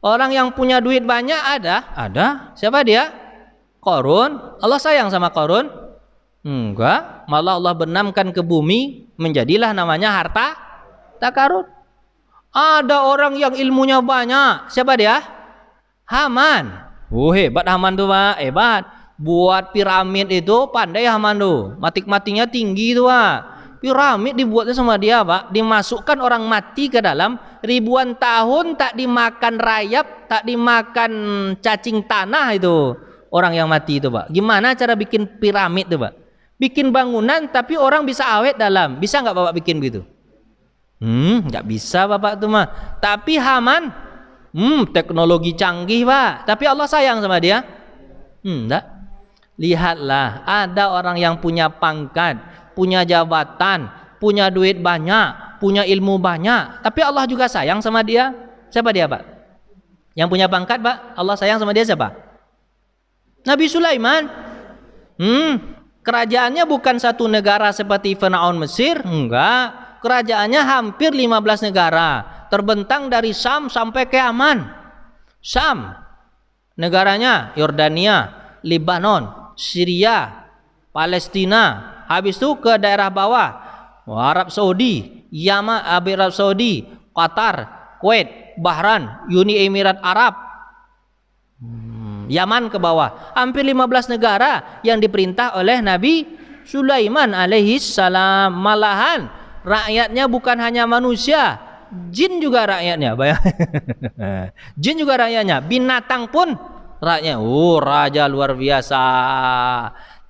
Orang yang punya duit banyak ada. Siapa dia? Qarun. Allah sayang sama Qarun? Enggak. Malah Allah benamkan ke bumi, menjadilah namanya harta karun. Ada orang yang ilmunya banyak. Siapa dia? Haman. Hebat Haman tuh Pak, hebat. Buat piramid itu pandai Haman tuh. Matik-matiknya tinggi tuh Pak. Piramid dibuatnya sama dia Pak. Dimasukkan orang mati ke dalam, ribuan tahun tak dimakan rayap, tak dimakan cacing tanah itu orang yang mati itu Pak. Gimana cara bikin piramid tuh Pak? Bikin bangunan tapi orang bisa awet dalam. Bisa nggak Bapak bikin begitu? Nggak bisa Bapak tuh mah. Tapi Haman, teknologi canggih Pak. Tapi Allah sayang sama dia? Enggak. Lihatlah, ada orang yang punya pangkat, punya jabatan, punya duit banyak, punya ilmu banyak, tapi Allah juga sayang sama dia. Siapa dia Pak? Yang punya pangkat Pak, Allah sayang sama dia siapa? Nabi Sulaiman. Kerajaannya bukan satu negara seperti Firaun Mesir, enggak. Kerajaannya hampir 15 negara, terbentang dari Syam sampai ke Yaman. Syam, negaranya Yordania, Lebanon, Syria, Palestina, habis itu ke daerah bawah, Arab Saudi, Yaman, Arab Saudi, Qatar, Kuwait, Bahrain, Uni Emirat Arab, Yaman ke bawah, hampir 15 negara yang diperintah oleh Nabi Sulaiman alaihi salam. Malahan rakyatnya bukan hanya manusia, jin juga rakyatnya. Jin juga rakyatnya, binatang pun rakyatnya. Raja luar biasa.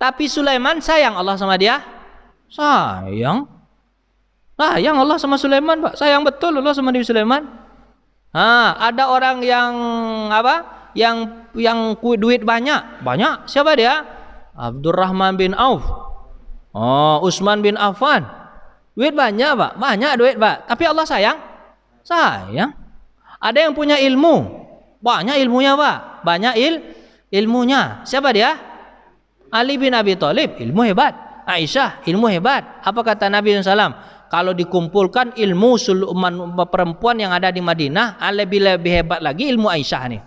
Tapi Sulaiman sayang Allah sama dia? Sayang Allah sama Sulaiman Pak. Sayang betul Allah sama Nabi Sulaiman. Ada orang yang apa? Yang duit banyak. Siapa dia? Abdurrahman bin Auf. Utsman bin Affan. Duit banyak Pak. Banyak duit Pak. Tapi Allah sayang. Ada yang punya ilmu. Banyak ilmunya Pak. Banyak ilmunya. Siapa dia? Ali bin Abi Thalib. Ilmu hebat. Aisyah. Ilmu hebat. Apa kata Nabi SAW? Kalau dikumpulkan ilmu perempuan yang ada di Madinah, lebih hebat lagi ilmu Aisyah nih.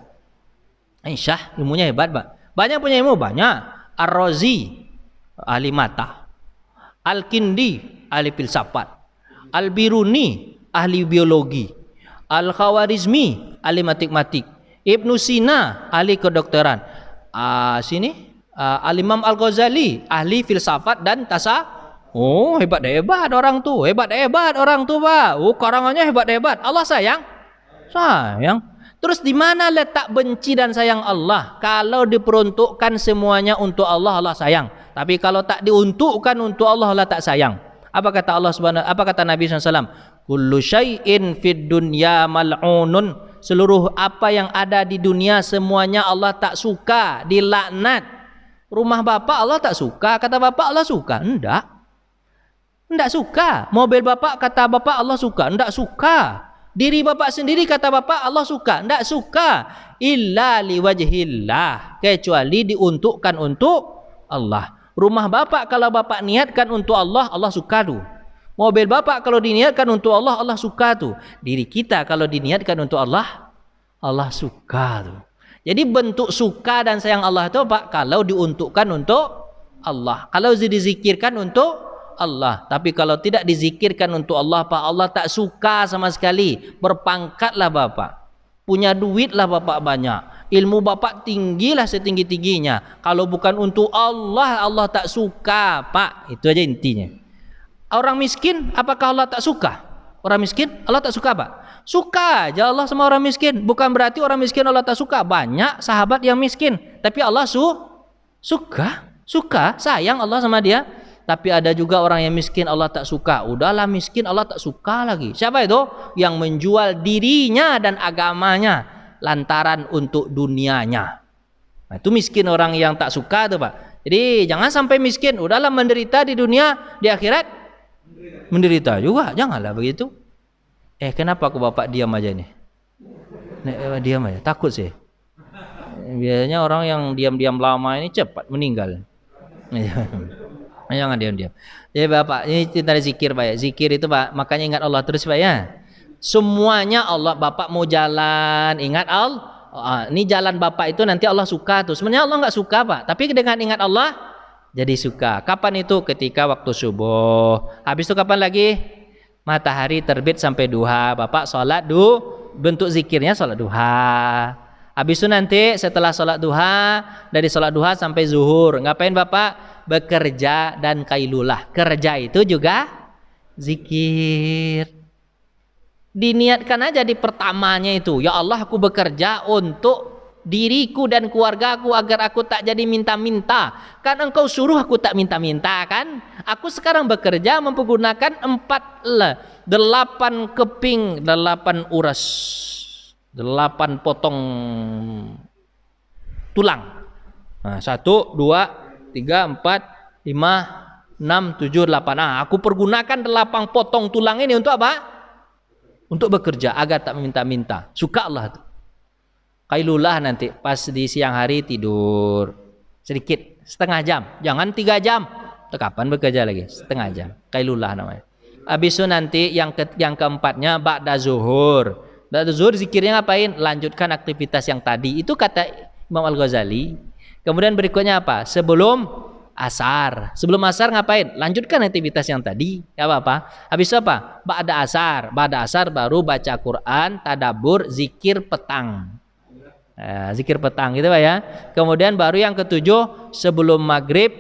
Aisyah ilmunya hebat Pak. Banyak punya ilmu, banyak. Ar-Razi ahli mata, Al-Kindi ahli filsafat, Al-Biruni ahli biologi, Al-Khawarizmi ahli matematik, Ibnu Sina ahli kedokteran, Al-Imam Al-Ghazali ahli filsafat dan hebat orang tuh Pak. Karangannya hebat. Allah sayang. Terus di mana letak benci dan sayang Allah? Kalau diperuntukkan semuanya untuk Allah, Allah sayang. Tapi kalau tak diuntukkan untuk Allah, Allah tak sayang. Apa kata Allah Subhanahu? Apa kata Nabi SAW? Kullu syai'in fid dunya mal'unun. Seluruh apa yang ada di dunia semuanya Allah tak suka, dilaknat. Rumah bapak Allah tak suka, kata bapak Allah suka? Enggak suka. Mobil bapak kata bapak Allah suka? Enggak suka. Diri bapak sendiri kata bapak Allah suka? Enggak suka. Illa liwajhillah, kecuali diuntukkan untuk Allah. Rumah bapak kalau bapak niatkan untuk Allah, Allah suka tuh. Mobil bapak kalau diniatkan untuk Allah, Allah suka tuh. Diri kita kalau diniatkan untuk Allah, Allah suka tuh. Jadi bentuk suka dan sayang Allah itu Pak, kalau diuntukkan untuk Allah, kalau dizikirkan untuk Allah. Tapi kalau tidak dizikirkan untuk Allah, Pak, Allah tak suka sama sekali. Berpangkatlah bapak, punya duitlah bapak banyak, ilmu bapak tinggilah setinggi-tingginya, kalau bukan untuk Allah, Allah tak suka, Pak. Itu aja intinya. Orang miskin, apakah Allah tak suka? Orang miskin Allah tak suka, Pak? Suka aja Allah sama orang miskin. Bukan berarti orang miskin Allah tak suka. Banyak sahabat yang miskin, tapi Allah suka, sayang Allah sama dia. Tapi ada juga orang yang miskin Allah tak suka. Udahlah miskin Allah tak suka lagi. Siapa itu? Yang menjual dirinya dan agamanya lantaran untuk dunianya. Nah, itu miskin orang yang tak suka tuh, Pak. Jadi jangan sampai miskin. Udahlah menderita di dunia, di akhirat menderita juga. Janganlah begitu. Kenapa aku bapak diam aja nih? Diam aja. Takut sih. Biasanya orang yang diam-diam lama ini cepat meninggal. Jangan diam-diam. Jadi Bapak, ini tentang zikir Pak ya. Zikir itu Pak, makanya ingat Allah terus Pak ya. Semuanya Allah. Bapak mau jalan, ingat Allah. Ini jalan Bapak itu nanti Allah suka tuh. Sebenarnya Allah nggak suka Pak, tapi dengan ingat Allah jadi suka. Kapan itu? Ketika waktu subuh. Habis itu kapan lagi? Matahari terbit sampai duha. Bapak sholat bentuk zikirnya sholat duha. Habis itu nanti setelah sholat duha, dari sholat duha sampai zuhur, ngapain Bapak? Bekerja dan kailulah. Kerja itu juga zikir. Diniatkan aja di pertamanya itu, ya Allah aku bekerja untuk diriku dan keluargaku agar aku tak jadi minta-minta. Kan engkau suruh aku tak minta-minta kan? Aku sekarang bekerja mempergunakan 8 keping, 8 uras, 8 potong tulang. Nah, 1, 2, 3, 4, 5, 6, 7, 8. Aku pergunakan 8 potong tulang ini untuk apa? Untuk bekerja agar tak minta-minta. Suka Allah tuh. Kailulah nanti pas di siang hari tidur sedikit, setengah jam. Jangan 3 jam. Kapan bekerja lagi? Setengah jam. Kailulah namanya. Habis itu nanti yang keempatnya ba'da zuhur. Ba'da zuhur zikirnya ngapain? Lanjutkan aktivitas yang tadi. Itu kata Imam Al-Ghazali. Kemudian berikutnya apa? Sebelum asar. Sebelum asar ngapain? Lanjutkan aktivitas yang tadi. Ya apa? Habis itu apa? Ba'da asar. Ba'da asar baru baca Quran, tadabbur, zikir petang. Zikir petang gitu Pak ya. Kemudian baru yang ketujuh sebelum maghrib.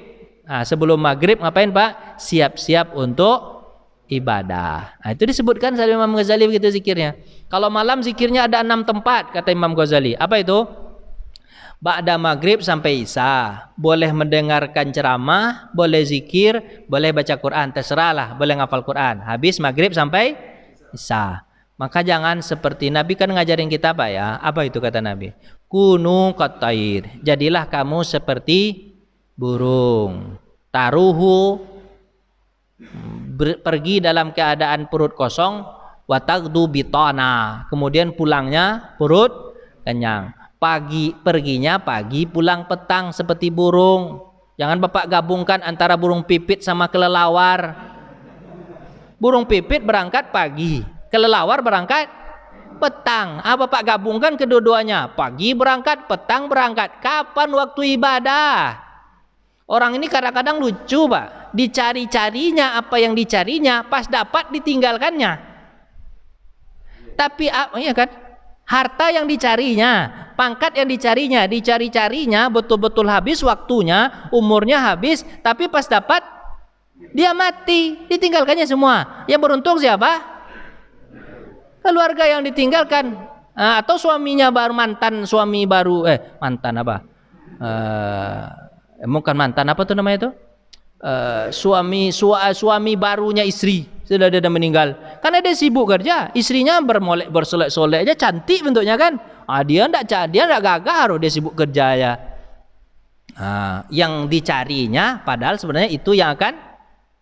Sebelum maghrib ngapain Pak? Siap-siap untuk ibadah. Itu disebutkan sama Imam Ghazali begitu zikirnya. Kalau malam zikirnya ada 6 tempat kata Imam Ghazali. Apa itu? Ba'da maghrib sampai isya, boleh mendengarkan ceramah, boleh zikir, boleh baca Quran, terserahlah, boleh ngafal Quran. Habis maghrib sampai isya. Maka jangan seperti Nabi kan ngajarin kita Pak ya. Apa itu kata Nabi? Kunu qatair. Jadilah kamu seperti burung. Taruhu, pergi dalam keadaan perut kosong, watagdu bitana. Kemudian pulangnya perut kenyang. Perginya pagi, pulang petang seperti burung. Jangan Bapak gabungkan antara burung pipit sama kelelawar. Burung pipit berangkat pagi, kelelawar berangkat petang. Bapak gabungkan kedua-duanya. Pagi berangkat, petang berangkat. Kapan waktu ibadah? Orang ini kadang-kadang lucu Pak. Dicari-carinya apa yang dicarinya, pas dapat ditinggalkannya. Tapi iya kan? Harta yang dicarinya, pangkat yang dicarinya, dicari-carinya betul-betul habis waktunya, umurnya habis, tapi pas dapat dia mati, ditinggalkannya semua. Yang beruntung siapa? Keluarga yang ditinggalkan. Atau suaminya baru mantan suami baru mantan apa? Bukan mantan apa tuh namanya itu? Suami barunya istri sudah ada meninggal. Karena dia sibuk kerja, istrinya bersolek-solek aja cantik bentuknya kan. Dia enggak gagah, dia sibuk kerja ya. Yang dicarinya padahal sebenarnya itu yang akan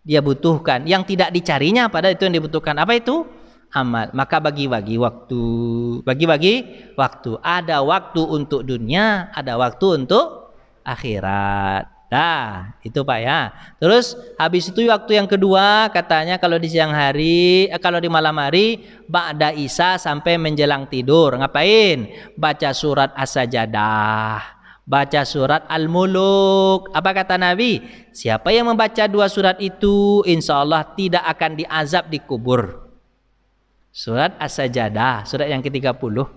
dia butuhkan. Yang tidak dicarinya padahal itu yang dibutuhkan. Apa itu? Amal. Maka bagi-bagi waktu. Ada waktu untuk dunia, ada waktu untuk akhirat. Nah, itu Pak ya. Terus habis itu waktu yang kedua katanya kalau di siang hari, kalau di malam hari ba'da isya sampai menjelang tidur. Ngapain? Baca surat As-Sajdah, baca surat Al-Muluk. Apa kata Nabi? Siapa yang membaca 2 surat itu insya Allah tidak akan diazab di kubur. Surat As-Sajdah, surat yang ke-30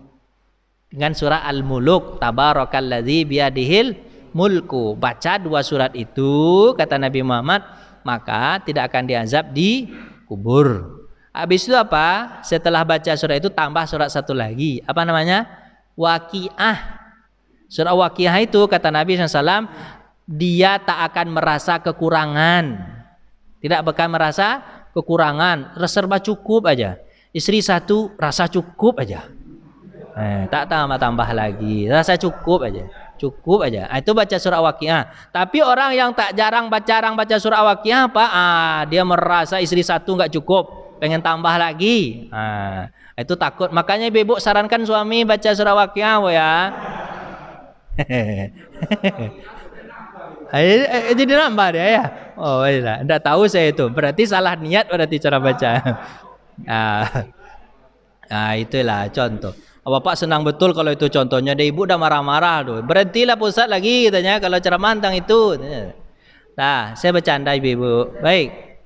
dengan surat Al-Muluk, tabarakalladzi biyadihil mulku. Baca 2 surat itu kata Nabi Muhammad, maka tidak akan diazab di kubur. Habis itu apa? Setelah baca surat itu tambah surat satu lagi. Apa namanya? Waqiah. Surat Waqiah itu kata Nabi SAW, dia tak akan merasa kekurangan. Tidak bakal merasa kekurangan. Serba cukup aja. Istri 1 rasa cukup aja. Tak tambah lagi. Rasa cukup aja. Cukup aja. Itu baca surah Waqiah. Tapi orang yang tak jarang baca surah Waqiah apa? Dia merasa istri 1 enggak cukup, pengen tambah lagi. Itu takut. Makanya ibu sarankan suami baca surah Waqiah ya. Jadi nambah dia ya. Oh iya, enggak tahu saya itu. Berarti salah niat berarti cara baca. Itulah contoh. Bapak senang betul kalau itu contohnya. Dia ibu udah marah-marah tuh. Berhentilah Pak Ustaz lagi katanya kalau ceramah tentang itu. Nah, saya bercanda ibu. Baik.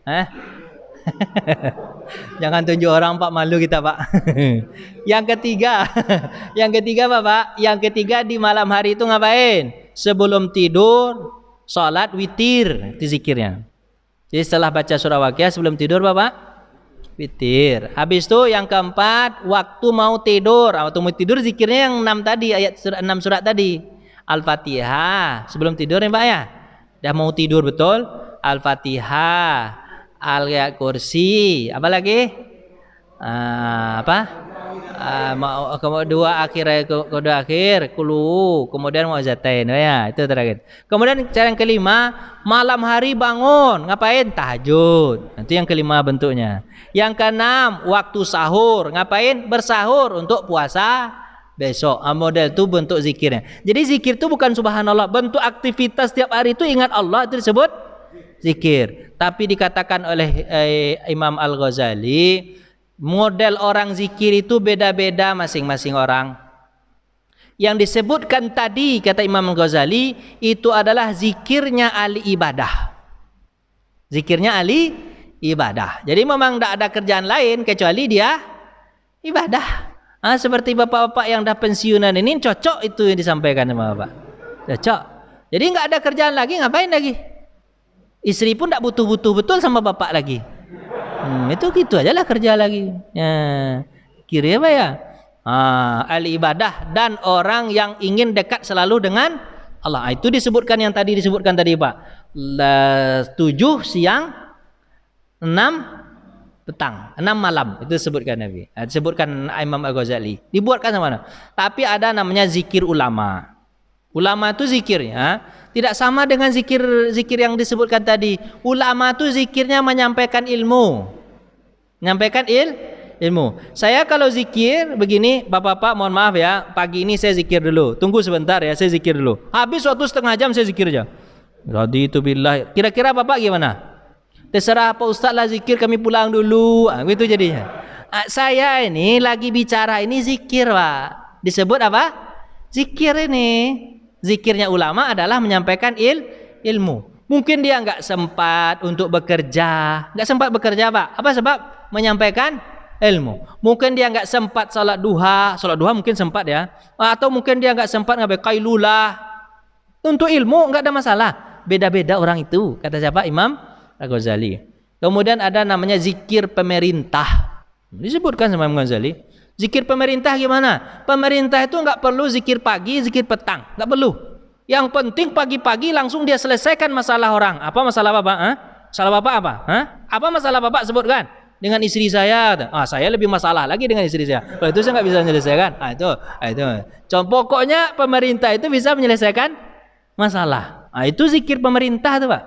Jangan tunjuk orang Pak, malu kita Pak. Yang ketiga Bapak. Yang ketiga di malam hari itu ngapain? Sebelum tidur salat witir, itu zikirnya. Jadi setelah baca surah Waqiah sebelum tidur Bapak witir. Habis itu yang keempat waktu mau tidur. Waktu mau tidur zikirnya yang 6 tadi, ayat 6 surat tadi. Al-Fatihah sebelum tidur ya Pak ya. Dah mau tidur betul. Al-Fatihah, Al-Ayat Kursi, apa lagi? Kedua akhir kulu, kemudian muazzatain ya, itu terakhir. Kemudian cara yang kelima, malam hari bangun, ngapain? Tahajud. Itu yang kelima bentuknya. Yang keenam, waktu sahur, ngapain? Bersahur untuk puasa besok. Model itu bentuk zikirnya. Jadi zikir itu bukan subhanallah, bentuk aktivitas tiap hari itu ingat Allah itu disebut zikir. Tapi dikatakan oleh Imam Al-Ghazali, model orang zikir itu beda-beda masing-masing orang. Yang disebutkan tadi kata Imam Al-Ghazali itu adalah zikirnya ahli ibadah. Zikirnya ahli ibadah. Jadi memang tidak ada kerjaan lain kecuali dia ibadah. Seperti bapak-bapak yang dah pensiunan ini cocok itu yang disampaikan sama bapak. Cocok. Jadi nggak ada kerjaan lagi, ngapain lagi? Istri pun tidak butuh-butuh betul sama bapak lagi. Itu gitu aja lah kerja lagi. Kira apa ya? Ahli ibadah dan orang yang ingin dekat selalu dengan Allah. Itu disebutkan yang tadi disebutkan tadi Pak. 7 siang, 6 petang, 6 malam. Itu disebutkan Nabi. Disebutkan Imam Al-Ghazali. Dibuatkan sama mana? Tapi ada namanya zikir ulama. Ulama itu zikirnya tidak sama dengan zikir yang disebutkan tadi. Ulama itu zikirnya menyampaikan ilmu. Menyampaikan ilmu. Saya kalau zikir begini, Bapak-bapak mohon maaf ya, pagi ini saya zikir dulu. Tunggu sebentar ya, saya zikir dulu. Habis waktu setengah jam saya zikir aja. Raditu billah. Kira-kira Bapak gimana? Terserah Pak Ustaz lah zikir, kami pulang dulu. Gitu jadinya. Saya ini lagi bicara ini zikir Pak. Disebut apa? Zikir ini. Zikirnya ulama adalah menyampaikan ilmu. Mungkin dia nggak sempat untuk bekerja, nggak sempat bekerja Pak. Apa sebab? Menyampaikan ilmu. Mungkin dia nggak sempat salat duha mungkin sempat ya. Atau mungkin dia nggak sempat ngapain qailulah. Untuk ilmu nggak ada masalah. Beda-beda orang itu. Kata siapa? Imam Al-Ghazali. Kemudian ada namanya zikir pemerintah. Disebutkan sama Imam Ghazali. Zikir pemerintah gimana? Pemerintah itu nggak perlu zikir pagi, zikir petang, nggak perlu. Yang penting pagi-pagi langsung dia selesaikan masalah orang. Apa masalah bapak? Hah? Masalah bapak apa? Hah? Apa masalah bapak sebutkan? Dengan istri saya. Saya lebih masalah lagi dengan istri saya. Kalau itu saya nggak bisa menyelesaikan. Itu. Pokoknya pemerintah itu bisa menyelesaikan masalah. Itu zikir pemerintah tuh pak.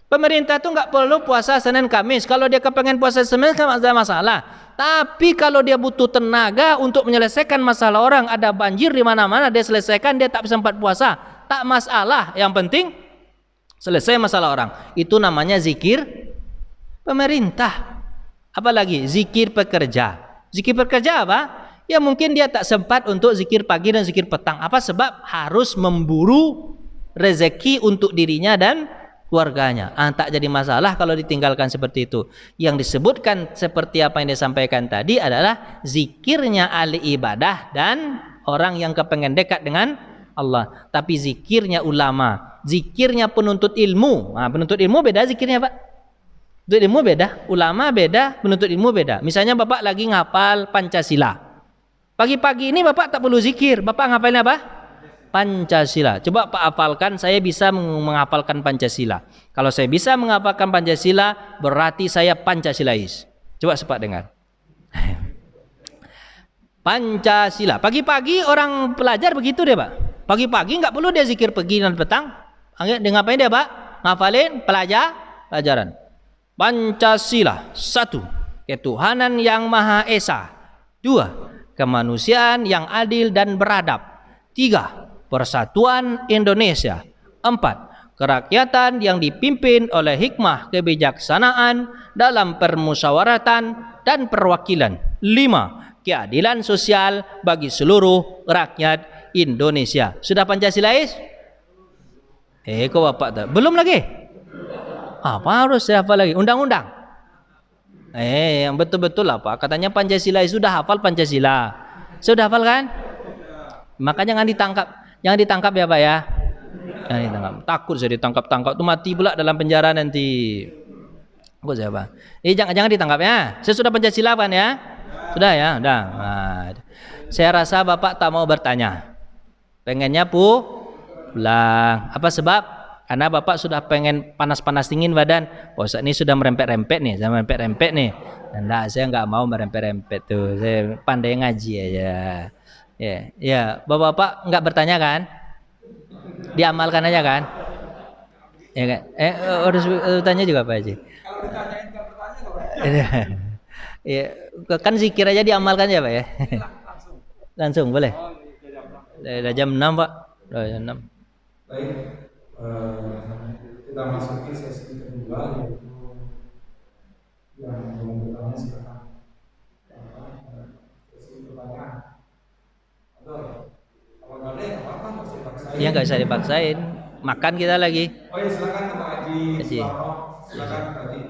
Pemerintah tuh nggak perlu puasa Senin Kamis. Kalau dia kepengen puasa Senin kan ada masalah. Tapi kalau dia butuh tenaga untuk menyelesaikan masalah orang, ada banjir di mana-mana, dia selesaikan, dia tak sempat puasa, tak masalah. Yang penting selesai masalah orang. Itu namanya zikir pemerintah. Apalagi zikir pekerja. Zikir pekerja apa? Ya mungkin dia tak sempat untuk zikir pagi dan zikir petang. Apa sebab? Harus memburu rezeki untuk dirinya dan keluarganya. Tak jadi masalah kalau ditinggalkan seperti itu. Yang disebutkan seperti apa yang disampaikan tadi adalah zikirnya ahli ibadah dan orang yang kepengen dekat dengan Allah. Tapi zikirnya ulama, zikirnya penuntut ilmu. Penuntut ilmu beda zikirnya pak. Penuntut ilmu beda, ulama beda, penuntut ilmu beda. Misalnya bapak lagi ngapal Pancasila. Pagi-pagi ini bapak tak perlu zikir. Bapak ngapalin apa? Pancasila. Coba Pak hafalkan, saya bisa menghafalkan Pancasila. Kalau saya bisa menghafalkan Pancasila, berarti saya Pancasilais. Coba sepak dengar. Pancasila. Pagi-pagi orang pelajar begitu deh Pak. Pagi-pagi nggak perlu dia zikir pagi dan petang. Dia ngapain dia Pak? Ngafalin pelajaran. Pancasila. 1. Ketuhanan yang Maha Esa. 2. Kemanusiaan yang adil dan beradab. 3. Persatuan Indonesia. 4. Kerakyatan yang dipimpin oleh hikmah kebijaksanaan dalam permusyawaratan dan perwakilan. 5. Keadilan sosial bagi seluruh rakyat Indonesia. Sudah Pancasilais? Kok bapak tak? Belum lagi? Apa harus saya hafal lagi? Undang-undang? Yang betul-betul apa? Katanya Pancasilais sudah hafal Pancasila. Sudah hafal kan? Makanya jangan ditangkap. Jangan ditangkap ya Pak ya. Jangan ditangkap. Takut saya ditangkap-tangkap tuh mati pula dalam penjara nanti. Takut saya Pak. Jangan ditangkap ya. Saya sudah Pancasila kan ya? Sudah ya? Sudah. Saya rasa Bapak tak mau bertanya. Pengennya pulang. Apa sebab? Karena Bapak sudah pengen panas-panas dingin badan. Ustaz ini sudah merempet-rempet nih. Saya merempet-rempet nih. Enggak, saya enggak mau merempet-rempet tuh. Saya pandai ngaji aja. Ya, bapak-bapak nggak bertanya kan? Diamalkan aja kan? Ya kan? Harus tanya juga Pak Haji. Kalau ditanyain nggak bertanya ya, kan zikir aja diamalkan ya Pak ya. Langsung boleh. Udah jam 6 Pak. Udah jam 6. Baik, kita masuki sesi kedua yaitu yang bertanya silakan. Sesi pertanyaan. Ya nggak usah dipaksain. Makan kita lagi. Oh ya silakan Pak Haji Suwarno. Silakan Pak Haji.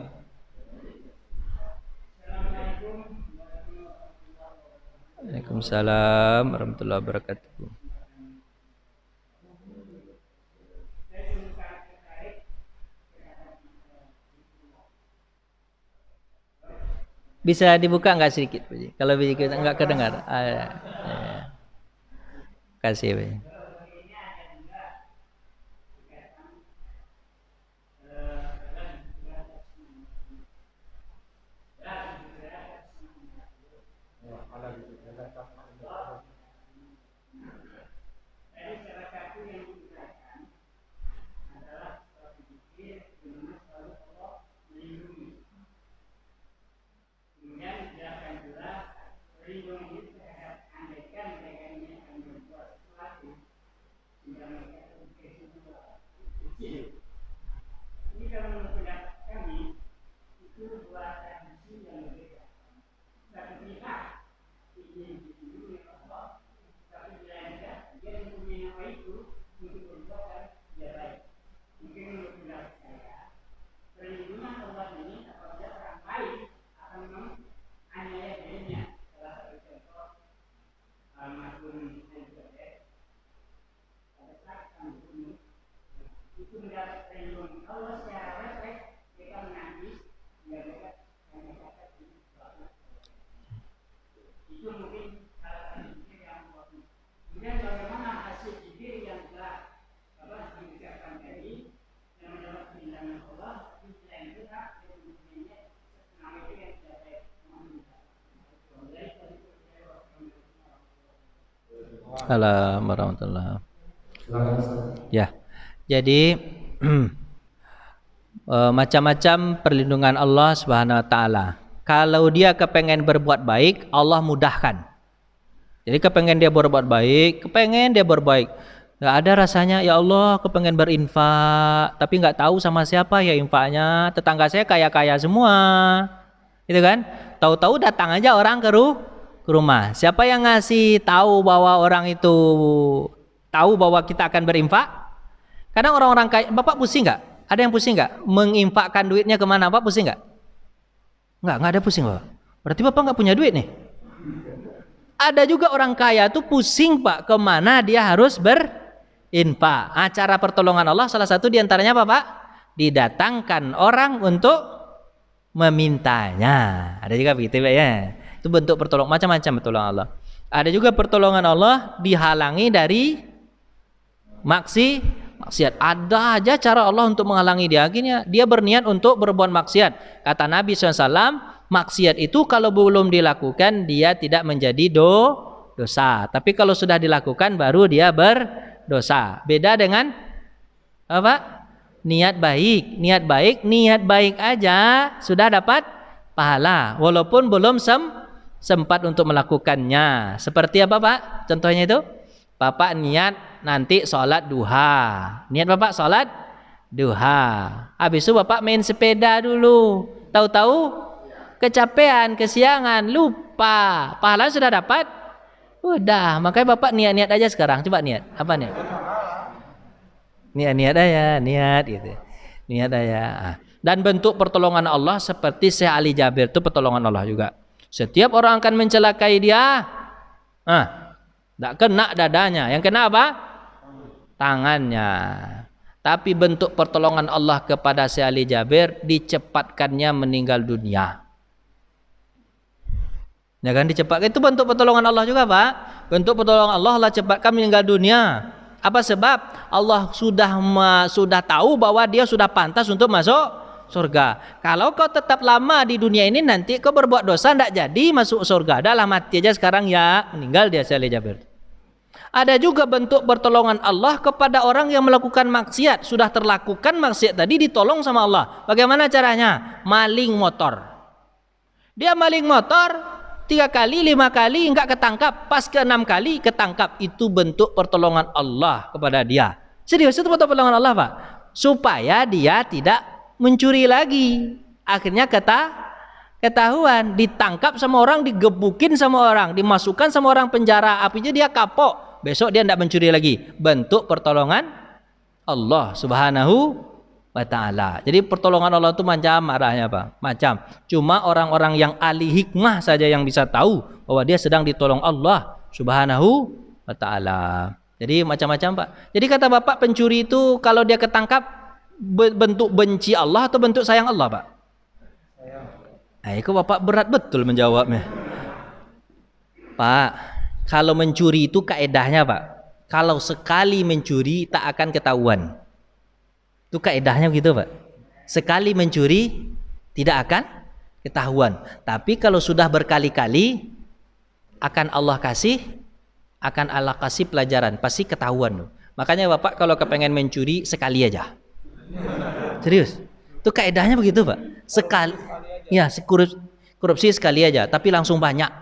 Waalaikumsalam warahmatullahi wabarakatuh. Bisa dibuka nggak sedikit Pak Haji? Kalau kita nggak kedengar. Kasih Pak Haji. Assalamualaikum warahmatullahi Silakan Ustaz. Ya, jadi macam-macam perlindungan Allah Subhanahu Wa Taala. Kalau dia kepengen berbuat baik, Allah mudahkan. Jadi kepengen dia berbuat baik, nggak ada rasanya, ya Allah kepengen berinfak, tapi nggak tahu sama siapa ya infaknya. Tetangga saya kaya-kaya semua, gitu kan? Tahu-tahu datang aja orang ke rumah. Siapa yang ngasih tahu bahwa orang itu tahu bahwa kita akan berinfak? Kadang orang-orang kaya, Bapak pusing nggak? Ada yang pusing nggak? Menginfakkan duitnya kemana? Bapak pusing nggak? Nggak ada pusing Bapak. Berarti Bapak nggak punya duit nih. Ada juga orang kaya tuh pusing Pak, kemana dia harus berinfak. Acara pertolongan Allah salah satu diantaranya apa Pak? Didatangkan orang untuk memintanya. Ada juga begitu Pak ya. Itu bentuk pertolongan, macam-macam pertolongan Allah. Ada juga pertolongan Allah dihalangi dari maksiat. Ada aja cara Allah untuk menghalangi dia. Akhirnya dia berniat untuk berbuat maksiat. Kata Nabi SAW, maksiat itu kalau belum dilakukan dia tidak menjadi dosa. Tapi kalau sudah dilakukan baru dia berdosa. Beda dengan apa? Niat baik aja sudah dapat pahala walaupun belum sempat untuk melakukannya. Seperti apa Pak? Contohnya itu, Bapak niat nanti sholat duha. Niat Bapak sholat duha. Habis itu Bapak main sepeda dulu. Tahu-tahu kecapean, kesiangan, lupa. Pahala sudah dapat? Udah, makanya Bapak niat-niat aja sekarang. Coba niat. Apa niat? Niat aja, niat gitu. Niat aja. Dan bentuk pertolongan Allah seperti Syekh Ali Jabir itu pertolongan Allah juga. Setiap orang akan mencelakai dia, tidak kena dadanya. Yang kena apa? Tangannya. Tapi bentuk pertolongan Allah kepada Syekh Ali Jabir, dicepatkannya meninggal dunia. Ya kan, dicepatkan itu bentuk pertolongan Allah juga Pak. Bentuk pertolongan Allah cepatkan meninggal dunia. Apa sebab? Allah sudah tahu bahwa dia sudah pantas untuk masuk surga. Kalau kau tetap lama di dunia ini, nanti kau berbuat dosa tidak jadi masuk surga. Dah mati aja sekarang ya, meninggal dia Syekh Ali Jabir. Ada juga bentuk pertolongan Allah kepada orang yang melakukan maksiat. Sudah terlakukan maksiat tadi, ditolong sama Allah. Bagaimana caranya? Maling motor. Dia maling motor 3 kali, 5 kali enggak ketangkap, pas ke 6 kali ketangkap. Itu bentuk pertolongan Allah kepada dia. Serius, itu bentuk pertolongan Allah Pak. Supaya dia tidak mencuri lagi. Akhirnya ketahuan, ditangkap sama orang, digebukin sama orang, dimasukkan sama orang penjara, apinya dia kapok. Besok dia tidak mencuri lagi. Bentuk pertolongan Allah Subhanahu wa Ta'ala. Jadi pertolongan Allah itu macam arahnya Pak, macam. Cuma orang-orang yang ahli hikmah saja yang bisa tahu bahwa dia sedang ditolong Allah Subhanahu wa Ta'ala. Jadi macam-macam Pak. Jadi kata Bapak, pencuri itu kalau dia ketangkap bentuk benci Allah atau bentuk sayang Allah Pak? Itu Bapak berat betul menjawabnya Pak. Kalau mencuri itu kaedahnya Pak, kalau sekali mencuri tak akan ketahuan. Itu kaedahnya begitu Pak. Sekali mencuri tidak akan ketahuan. Tapi kalau sudah berkali-kali akan Allah kasih pelajaran, pasti ketahuan. Makanya Bapak kalau kepengen mencuri sekali aja. Serius. Itu kaedahnya begitu Pak. Sekali. Ya, korupsi sekali aja, tapi langsung banyak.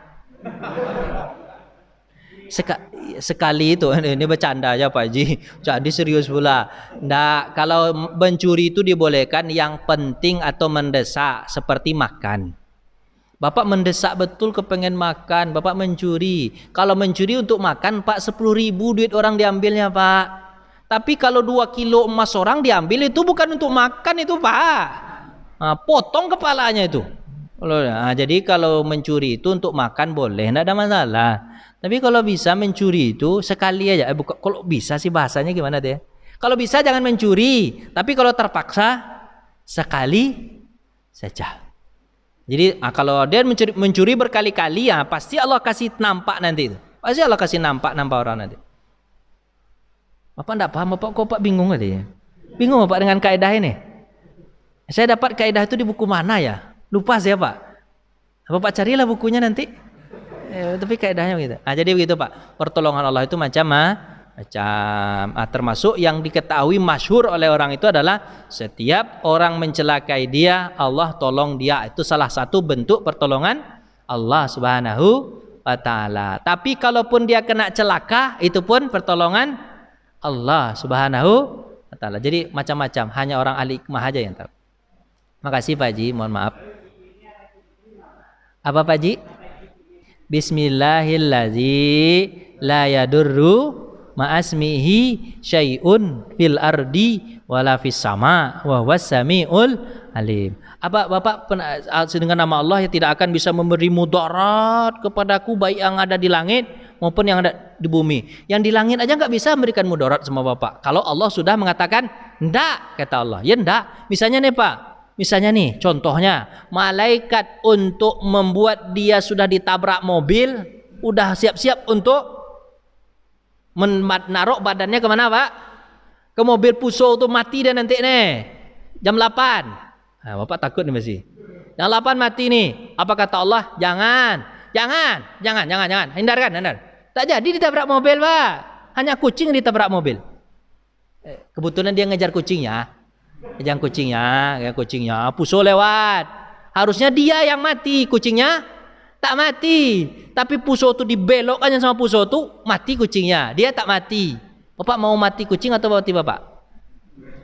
Sekali itu, ini bercanda aja Pak Haji. Jadi serius pula. Nah, kalau mencuri itu dibolehkan yang penting atau mendesak seperti makan. Bapak mendesak betul kepengen makan, Bapak mencuri. Kalau mencuri untuk makan Pak, 10.000 duit orang diambilnya Pak. Tapi kalau 2 kilo emas orang diambil, itu bukan untuk makan itu Pak. Potong kepalanya itu. Jadi kalau mencuri itu untuk makan boleh, tidak ada masalah. Tapi kalau bisa mencuri itu sekali aja. Kalau bisa sih bahasanya gimana deh? Kalau bisa jangan mencuri, tapi kalau terpaksa sekali saja. Jadi kalau dia mencuri berkali-kali, ya pasti Allah kasih nampak nanti itu. Pasti Allah kasih nampak orang nanti. Bapak tidak paham, Bapak bingung aja ya. Bingung Bapak dengan kaidah ini. Saya dapat kaidah itu di buku mana ya? Lupa saya Pak. Bapak carilah bukunya nanti. Tapi kaidahnya begitu. Jadi begitu Pak. Pertolongan Allah itu macam. Termasuk yang diketahui masyhur oleh orang itu adalah setiap orang mencelakai dia, Allah tolong dia. Itu salah satu bentuk pertolongan Allah Subhanahu wa taala. Tapi kalaupun dia kena celaka, itu pun pertolongan Allah Subhanahu wa taala. Jadi macam-macam, hanya orang ahli hikmah aja yang tahu. Makasih Pak Haji, mohon maaf. Apa Pak Haji? Bismillahilladzi la yadurru ma'asmihi syai'un fil ardi wala fis sama wa huwas samiul alim. Apa Bapak dengan nama Allah yang tidak akan bisa memberi mudarat kepadaku, baik yang ada di langit maupun yang ada di bumi. Yang di langit aja nggak bisa memberikan mudarat sama Bapak. Kalau Allah sudah mengatakan ndak, kata Allah, ya ndak. Misalnya nih Pak, misalnya nih contohnya, malaikat untuk membuat dia sudah ditabrak mobil, udah siap-siap untuk menaruh badannya kemana Pak? Ke mobil Puso tuh mati dan nanti nih jam 8. Nah, Bapak takut nih masih. Jam 8 mati nih. Apa kata Allah? Jangan. Hindarkan. Tak jadi ditabrak mobil Pak. Hanya kucing ditabrak mobil. Kebetulan dia ngejar kucingnya. Puso lewat. Harusnya dia yang mati, kucingnya tak mati. Tapi Puso itu dibelokkan sama Puso itu mati kucingnya. Dia tak mati. Bapak mau mati kucing atau mati Bapak?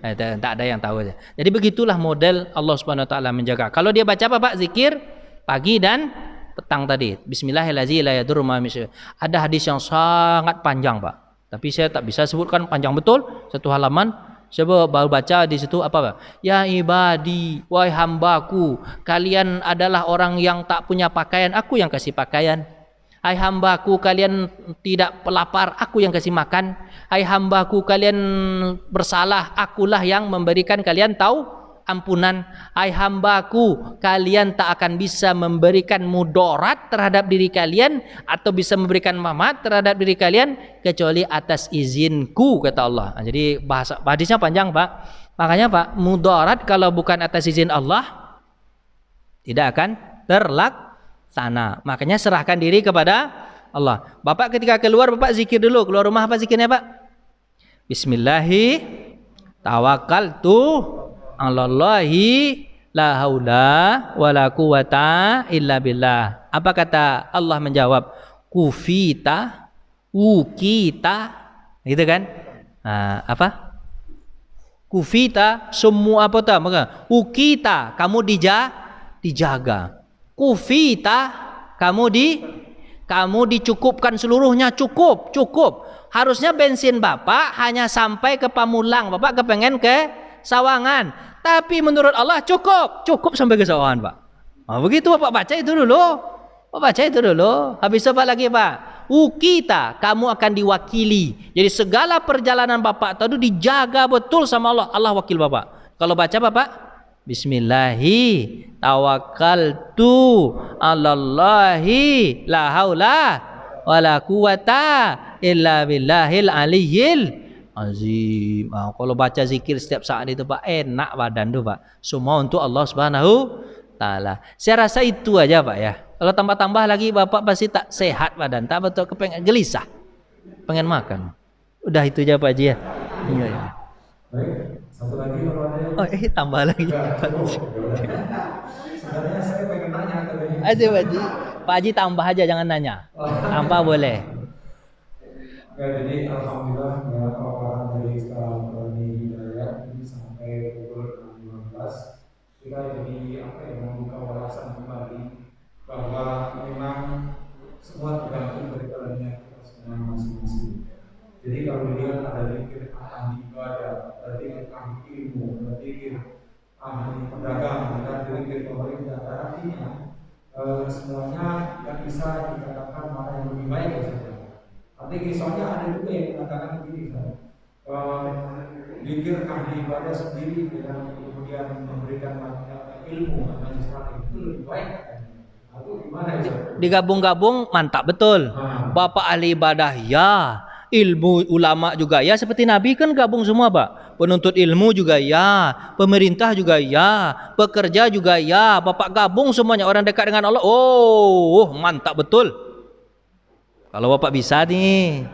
Tak ada yang tahu aja. Jadi begitulah model Allah Subhanahu wa taala menjaga. Kalau dia baca apa Pak? Zikir pagi dan petang tadi. Bismillahirrahmanirrahim la yadurru ma misy. Ada hadis yang sangat panjang Pak. Tapi saya tak bisa sebutkan, panjang betul, satu halaman. Saya baru baca di situ apa Pak? Ya ibadi, wahai hambaku, kalian adalah orang yang tak punya pakaian, aku yang kasih pakaian. Hai hambaku, kalian tidak lapar, aku yang kasih makan. Hai hambaku, kalian bersalah, akulah yang memberikan kalian tahu ampunan. Hai hambaku, kalian tak akan bisa memberikan mudarat terhadap diri kalian atau bisa memberikan mamat terhadap diri kalian kecuali atas izinku, kata Allah. Nah, jadi bahasa hadisnya panjang Pak. Makanya Pak, mudarat kalau bukan atas izin Allah tidak akan terlaksana. Makanya serahkan diri kepada Allah. Bapak ketika keluar, Bapak zikir dulu. Keluar rumah apa zikirnya Pak? Bismillahi tawakkaltu 'alallahi la haula wala quwata illa billah. Apa kata Allah menjawab? Kufita, wukita, gitu kan? Nah, apa? Kufita, semua apa tak? Maka wukita, kamu dijaga. Kufita, kamu dicukupkan seluruhnya, cukup. Harusnya bensin Bapak hanya sampai ke Pamulang, Bapak kepengen ke Sawangan. Tapi menurut Allah cukup sampai ke Sawangan Pak. Oh, begitu Bapak baca itu dulu. Habis apa lagi Pak? Ukita, kamu akan diwakili. Jadi segala perjalanan Bapak tadi dijaga betul sama Allah. Allah wakil Bapak. Kalau baca Bapak, Bismillahi tawakkaltu 'alallahi la haula wala quwata illa billahil aliyyil azim. Kalau baca zikir setiap saat itu Pak, enak badan tuh Pak. Semua untuk Allah Subhanahu taala. Saya rasa itu aja Pak ya. Kalau tambah-tambah lagi Bapak pasti tak sehat badan, tak betul, kepengen gelisah, pengen makan. Udah itu aja Pak Haji ya. Iya ya. Baik, satu lagi kalau ada. Oh, tambah lagi. Sebenarnya saya pengen nanya tadi. Aja Pak Haji. Pak Haji tambah aja, jangan nanya. Tambah boleh. Ya, jadi alhamdulillah ya, paparan dari Ustaz Roni Hidayat ini sampai pukul 6.15 kita jadi membuka wawasan kembali bahwa memang semua tergantung dari jalannya kita semua masing-masing. Jadi kalau dilihat ada zikir ahli ibadah, ada zikir ahli ilmu, ada zikir ahli pedagang, ada zikir pemerintah, artinya semuanya yang bisa dikatakan mana yang lebih baik saja. Artinya soalnya ada juga yang mengatakan begini, zikir ahli ibadah sendiri dengan kemudian memberikan ilmu majelis taklim itu lebih baik. Digabung-gabung mantap betul. Bapak ahli ibadah ya, ilmu ulama juga ya, seperti Nabi kan gabung semua Pak. Penuntut ilmu juga ya, pemerintah juga ya, pekerja juga ya. Bapak gabung semuanya, orang dekat dengan Allah. Oh, mantap betul. Kalau Bapak bisa nih.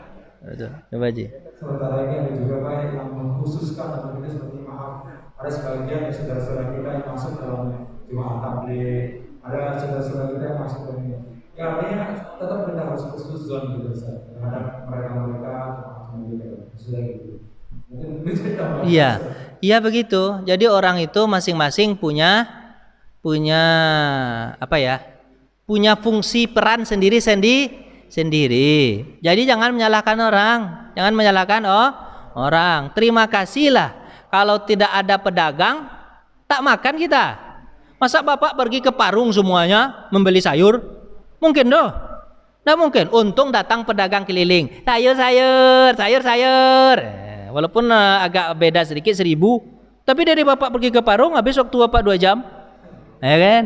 Coba Ji. Sementara ini ada juga Pak yang mengkhususkan atau kita seperti maaf, ada sebagian dari saudara-saudara kita yang masuk dalam jemaah tabligh, ada saudara-saudara kita yang masuk dalam ini. Ya artinya tetap kita harus khusus gitu terhadap mereka-mereka atau sudah gitu. Mungkin bisa tambah. Iya, iya begitu. Jadi orang itu masing-masing punya apa ya? Punya fungsi peran sendiri. Jadi jangan menyalahkan orang, jangan menyalahkan orang. Terima kasihlah kalau tidak ada pedagang tak makan kita. Masa Bapak pergi ke Parung semuanya membeli sayur? Mungkin doh. Nah mungkin. Untung datang pedagang keliling. Sayur. Walaupun agak beda sedikit 1.000. Tapi dari Bapak pergi ke Parung habis waktu Bapak 2 jam. Ya kan?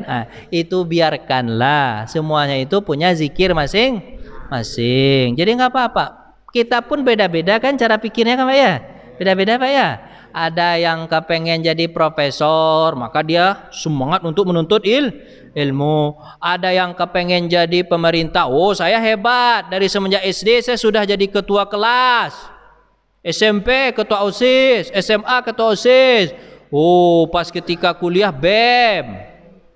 Itu biarkanlah. Semuanya itu punya zikir masing-masing. Jadi nggak apa-apa. Kita pun beda-beda kan cara pikirnya kan Pak ya? Beda-beda Pak ya? Ada yang kepengen jadi profesor, maka dia semangat untuk menuntut ilmu. Ada yang kepengen jadi pemerintah. Oh, saya hebat. Dari semenjak SD saya sudah jadi ketua kelas. SMP ketua OSIS, SMA ketua OSIS. Oh, pas ketika kuliah BEM.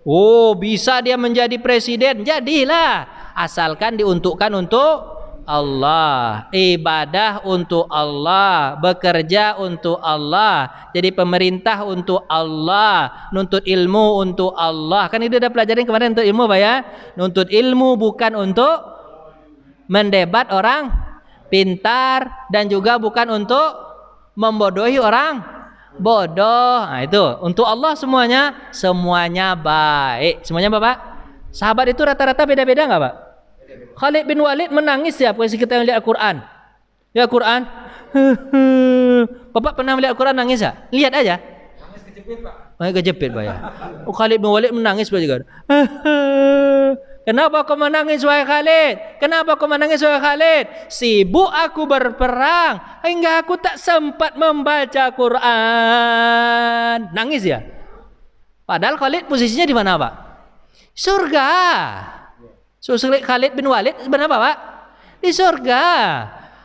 Oh, bisa dia menjadi presiden. Jadilah, asalkan diuntukkan untuk Allah, ibadah untuk Allah, bekerja untuk Allah, jadi pemerintah untuk Allah, nuntut ilmu untuk Allah. Kan itu udah pelajarin kemarin untuk ilmu Pak ya. Nuntut ilmu bukan untuk mendebat orang pintar dan juga bukan untuk membodohi orang bodoh. Nah itu untuk Allah semuanya baik. Semuanya Bapak. Sahabat itu rata-rata beda-beda nggak Pak? Khalid bin Walid menangis ya pas kita lihat Al-Quran. Lihat Al-Quran. Bapak pernah melihat Al-Quran nangis ya? Lihat aja. Nangis kejepit Pak. Kejepit Pak ya. Khalid bin Walid menangis Pak juga. Kenapa kau menangis wahai Khalid? Kenapa kau menangis wahai Khalid? Sibuk aku berperang hingga aku tak sempat membaca Quran. Nangis ya. Padahal Khalid posisinya di mana Pak? Surga. Khalid bin Walid sebenarnya apa Pak? Di surga.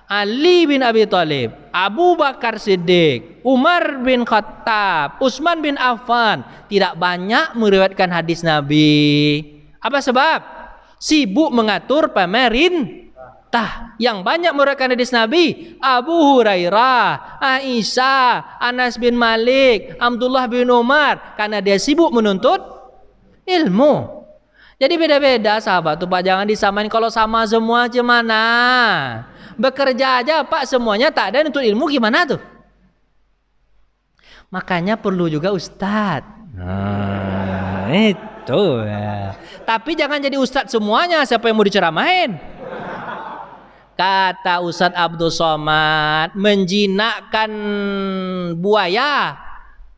Ali bin Abi Thalib, Abu Bakar Siddiq, Umar bin Khattab, Utsman bin Affan tidak banyak meriwayatkan hadis Nabi. Apa sebab? Sibuk mengatur pemerintah. Yang banyak meriwayatkan hadis Nabi Abu Hurairah, Aisyah, Anas bin Malik, Abdullah bin Umar, karena dia sibuk menuntut ilmu. Jadi beda-beda sahabat tuh Pak, jangan disamain. Kalau sama semua gimana? Bekerja aja Pak semuanya tak ada untuk ilmu gimana tuh? Makanya perlu juga ustadz. Nah, itu ya. Tapi jangan jadi ustadz semuanya, siapa yang mau diceramain? Kata Ustadz Abdul Somad, menjinakkan buaya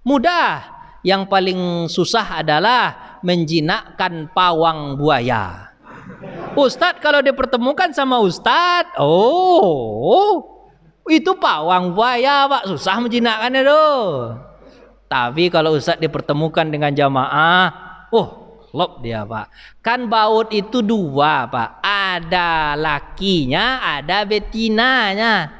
mudah. Yang paling susah adalah menjinakkan pawang buaya. Ustadz kalau dipertemukan sama Ustadz, itu pawang buaya Pak, susah menjinakkannya tuh. Tapi kalau Ustadz dipertemukan dengan jamaah, klop dia Pak. Kan baut itu 2 Pak, ada lakinya, ada betinanya.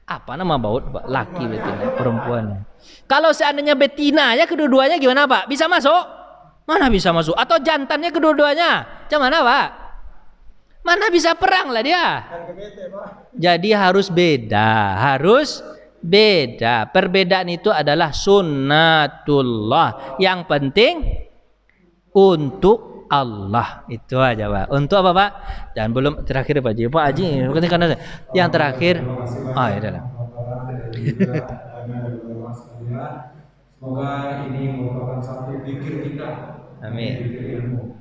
Apa nama baut Pak? Laki betina, perempuannya. Kalau seandainya betinanya kedua-duanya gimana Pak? Bisa masuk? Mana bisa masuk? Atau jantannya kedua-duanya? Gimana Pak? Mana bisa perang lah dia? Jadi harus beda. Perbedaan itu adalah sunnatullah. Yang penting untuk Allah. Itu aja Pak. Untuk apa Pak? Dan belum terakhir Pak Haji. Pak Haji, yang terakhir. Ya adalah. Semoga ini merupakan satu pikir kita. Amin. Pikir ilmu.